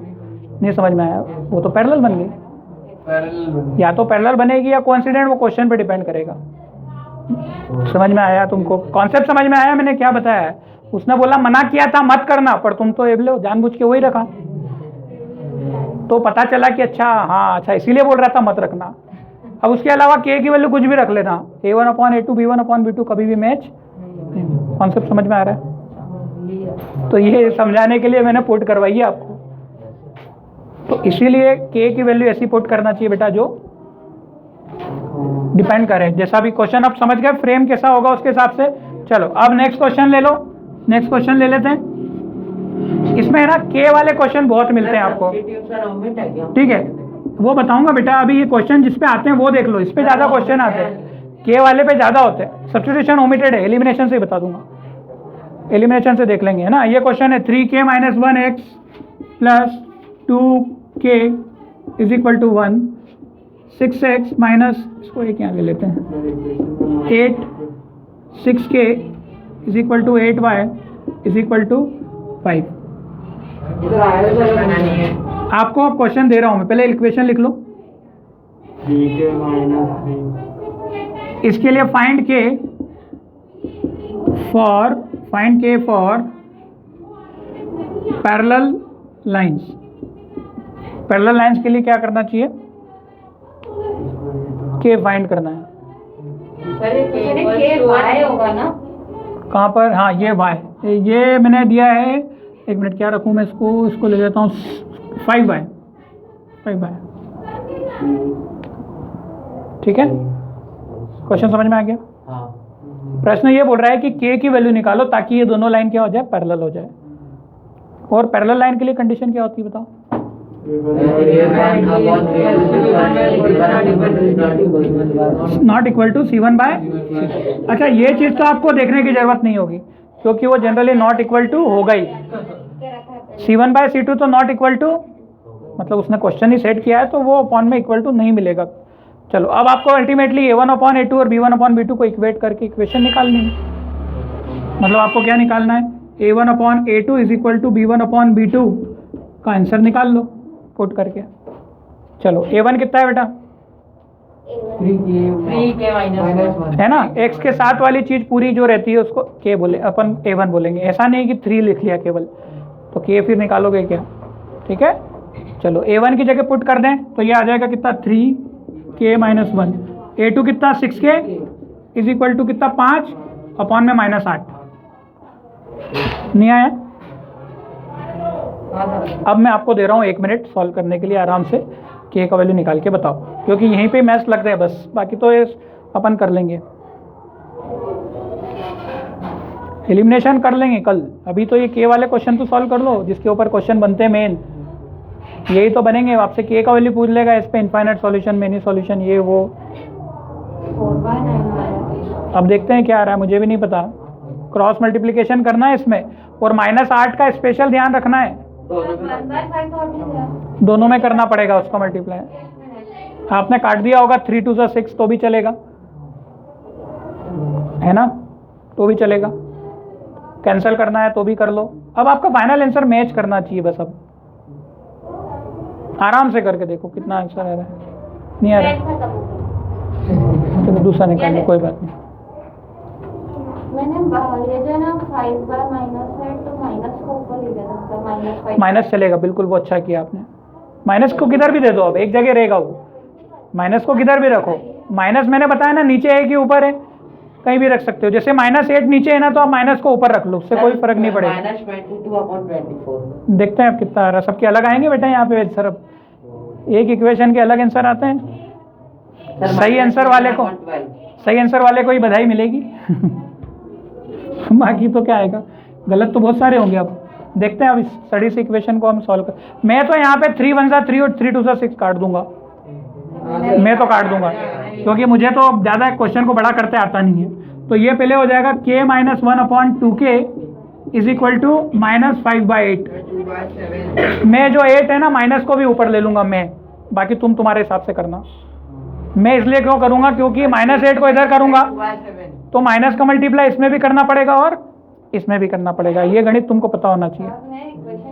नहीं समझ में आया? वो तो पैरेलल बन गई। पैरेलल बन या तो पैरेलल बनेगी या कोइंसिडेंट, वो क्वेश्चन पे डिपेंड करेगा। समझ में आया तुमको? कॉन्सेप्ट समझ में आया मैंने क्या बताया है? उसने बोला मना किया था मत करना, पर तुम तो एबले हो, जानबूझ के वही रखा। तो पता चला कि अच्छा हाँ अच्छा इसीलिए बोल रहा था मत रखना। अब उसके अलावा k की वैल्यू कुछ भी रख लेना, a1/a2 b1/b2 कभी भी मैच। कॉन्सेप्ट समझ में आ रहा है? तो ये समझाने के लिए मैंने पुट करवाई है आपको। तो इसीलिए k की वैल्यू ऐसी पुट करना चाहिए बेटा जो डिपेंड करे। जैसा भी क्वेश्चन आप समझ गए, फ्रेम कैसा होगा उसके हिसाब से। चलो अब नेक्स्ट क्वेश्चन ले लो, नेक्स्ट क्वेश्चन ले लेते हैं। इसमें है ना k वाले क्वेश्चन बहुत मिलते हैं आपको, ठीक है? वो बताऊंगा बेटा। अभी ये क्वेश्चन जिस पे आते हैं वो देख लो, इस पे ज्यादा क्वेश्चन आते हैं, k वाले पे ज्यादा होते हैं। सब्स्टिट्यूशन ओमिटेड है, एलिमिनेशन से ही बता दूंगा, एलिमिनेशन से देख लेंगे, है ना? ये क्वेश्चन है 3k - 1x plus 2k is equal to 1, 6x minus, इसको एक यहाँ ले लेते हैं, 8 6k is equal to 8y is equal to 5। आपको क्वेश्चन दे रहा हूँ मैं, पहले इक्वेशन लिख लो। 3k - 3 इसके लिए find k for parallel lines. Parallel lines के लिए क्या करना चाहिए? k फाइंड करना है। होगा ना? कहाँ पर? हाँ ये y, ये मैंने दिया है। एक मिनट, क्या रखूँ मैं इसको ले लेता हूँ 5y, ठीक है? क्वेश्चन समझ में आ गया? प्रश्न ये बोल रहा है कि k की वैल्यू निकालो ताकि ये दोनों लाइन क्या हो जाए? पैरेलल हो जाए। और पैरेलल लाइन के लिए कंडीशन क्या होती है बताओ? Not equal to C1/C2। अच्छा ये चीज़ तो आपको देखने की जरूरत नहीं होगी, क्योंकि वो जनरली नॉट इक्वल टू होगा ही। C1/C2 तो नॉट इक्वल टू, मतलब उसने क्वेश्चन ही सेट किया है तो वो अपॉन में इक्वल टू नहीं मिलेगा। चलो अब आपको अल्टीमेटली a1/a2 और b1/b2 को इक्वेट करके इक्वेशन निकालनी है। मतलब आपको क्या निकालना है? a1/a2 is equal to b1/b2 का आंसर निकाल लो पुट करके। चलो a1 कितना है बेटा? 3k - है ना? x के साथ वाली चीज पूरी जो रहती है उसको k बोले, अपन a1 बोलेंगे। ऐसा नहीं कि 3 लिख लिया केवल, तो k फिर निकालोगे क्या? ठीक है? चलो a1 की जगह पुट कर दें तो ये आ जाएगा कितना? 3k - 1। a2 कितना? 6k इज इक्वल टू कितना? 5 अपॉन में -8। नहीं आया? अब मैं आपको दे रहा हूँ 1 मिनट सॉल्व करने के लिए आराम से, के का वैल्यू निकाल के बताओ, क्योंकि यहीं पे मैथ्स लग रहे हैं बस, बाकी तो ये अपन कर लेंगे, एलिमिनेशन कर लेंगे कल। अभी तो ये के वाले क्वेश्चन तो सॉल्व कर लो, जिसके ऊपर क्वेश्चन बनते हैं मेन, यही तो बनेंगे। आपसे के का वैल्यू पूछ लेगा, इस पे इनफाइनाइट सॉल्यूशन, मेनी सॉल्यूशन, ये वो। 4/9 अब देखते हैं क्या आ रहा है, मुझे भी नहीं पता। क्रॉस मल्टीप्लिकेशन करना है इसमें, और -8 का स्पेशल ध्यान रखना है, 1/5 और भी है। दोनों में करना पड़ेगा उसका मल्टीप्लाई। आपने काट दिया होगा 3 2 6 तो भी चलेगा, है ना, तो भी चलेगा। कैंसिल करना है तो भी कर लो। अब आपका फाइनल आंसर मैच करना चाहिए बस। अब आराम से करके देखो कितना आंसर आ रहा है, नहीं आ रहा है तो दूसरा निकाल लो, कोई बात नहीं। मैंने बाहर ये जो है ना 5/- है, तो माइनस को ऊपर ले लेना, मतलब -5 माइनस चलेगा, बिल्कुल, वो अच्छा किया आपने। माइनस को किधर भी दे दो, अब एक जगह रहेगा वो, माइनस को किधर भी रखो। माइनस मैंने बताया ना, नीचे है कि ऊपर है, कहीं भी रख सकते हो। जैसे -8 नीचे है ना, तो आप माइनस को ऊपर रख लो, उससे कोई फर्क नहीं पड़ेगा। -22/24। देखते हैं अब कितना आ रहा है। सबके अलग आएंगे बेटा यहाँ पे सर, अब एक इक्वेशन के अलग आंसर आते हैं। सही आंसर वाले को, सही आंसर वाले को ही बधाई मिलेगी बाकी तो क्या आएगा, गलत तो बहुत सारे होंगे। अब देखते हैं, अब इस स्टडी से इक्वेशन को हम सॉल्व कर। मैं तो यहाँ पे 3 1 3 और 3 2 6 काट दूंगा, मैं तो काट दूंगा, क्योंकि मुझे तो ज़्यादा क्वेश्चन को बड़ा करते आता नहीं है। तो ये पहले हो जाएगा k - 1/2k is equal to -5/8। मैं जो 8 है ना, माइनस को भी ऊपर ले लूंगा मैं, बाकी तुम तुम्हारे हिसाब से करना। मैं इसलिए क्यों करूंगा, क्योंकि -8 को इधर करूंगा तो माइनस का मल्टीप्लाई इसमें भी करना पड़ेगा और इसमें भी करना पड़ेगा। ये गणित तुमको पता होना चाहिए। मैं इक्वेशन